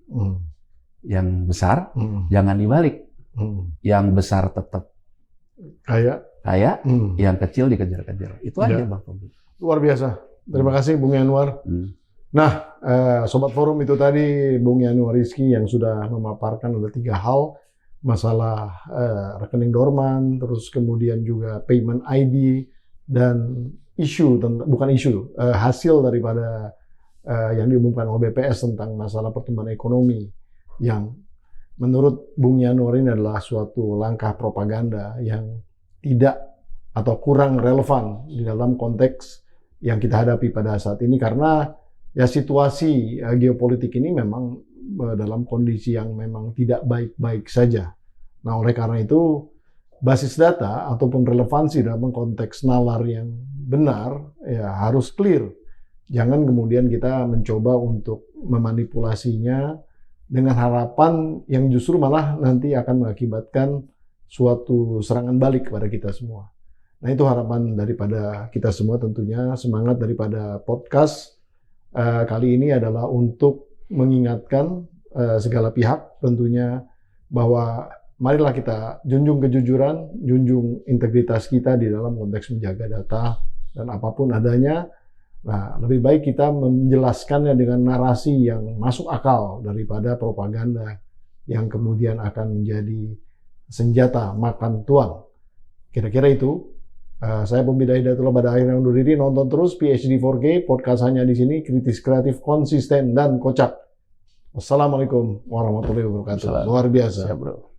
yang besar, jangan dibalik. Yang besar tetap kaya, yang kecil dikejar-kejar. Itu aja Bang Pompi. Luar biasa. Terima kasih Bung Yanwar. Nah, Sobat Forum, itu tadi Bung Yanwar Rizky yang sudah memaparkan ada 3 hal. Masalah rekening dorman, terus kemudian juga payment ID, dan hasil daripada yang diumumkan oleh BPS tentang masalah pertumbuhan ekonomi yang menurut Bung Yanwar ini adalah suatu langkah propaganda yang tidak atau kurang relevan di dalam konteks yang kita hadapi pada saat ini, karena ya situasi geopolitik ini memang dalam kondisi yang memang tidak baik-baik saja. Nah, oleh karena itu basis data ataupun relevansi dalam konteks nalar yang benar ya harus clear. Jangan kemudian kita mencoba untuk memanipulasinya dengan harapan yang justru malah nanti akan mengakibatkan suatu serangan balik kepada kita semua. Nah, itu harapan daripada kita semua tentunya. Semangat daripada podcast kali ini adalah untuk mengingatkan segala pihak tentunya bahwa marilah kita junjung kejujuran, junjung integritas kita di dalam konteks menjaga data dan apapun adanya. Nah, lebih baik kita menjelaskannya dengan narasi yang masuk akal daripada propaganda yang kemudian akan menjadi senjata makan tuan. Kira-kira itu. Saya Pembida Hidayatullah pada akhirnya undur diri. Nonton terus PhD 4K, podcast hanya di sini, kritis, kreatif, konsisten, dan kocak. Wassalamualaikum warahmatullahi wabarakatuh. Luar biasa. Siap, bro.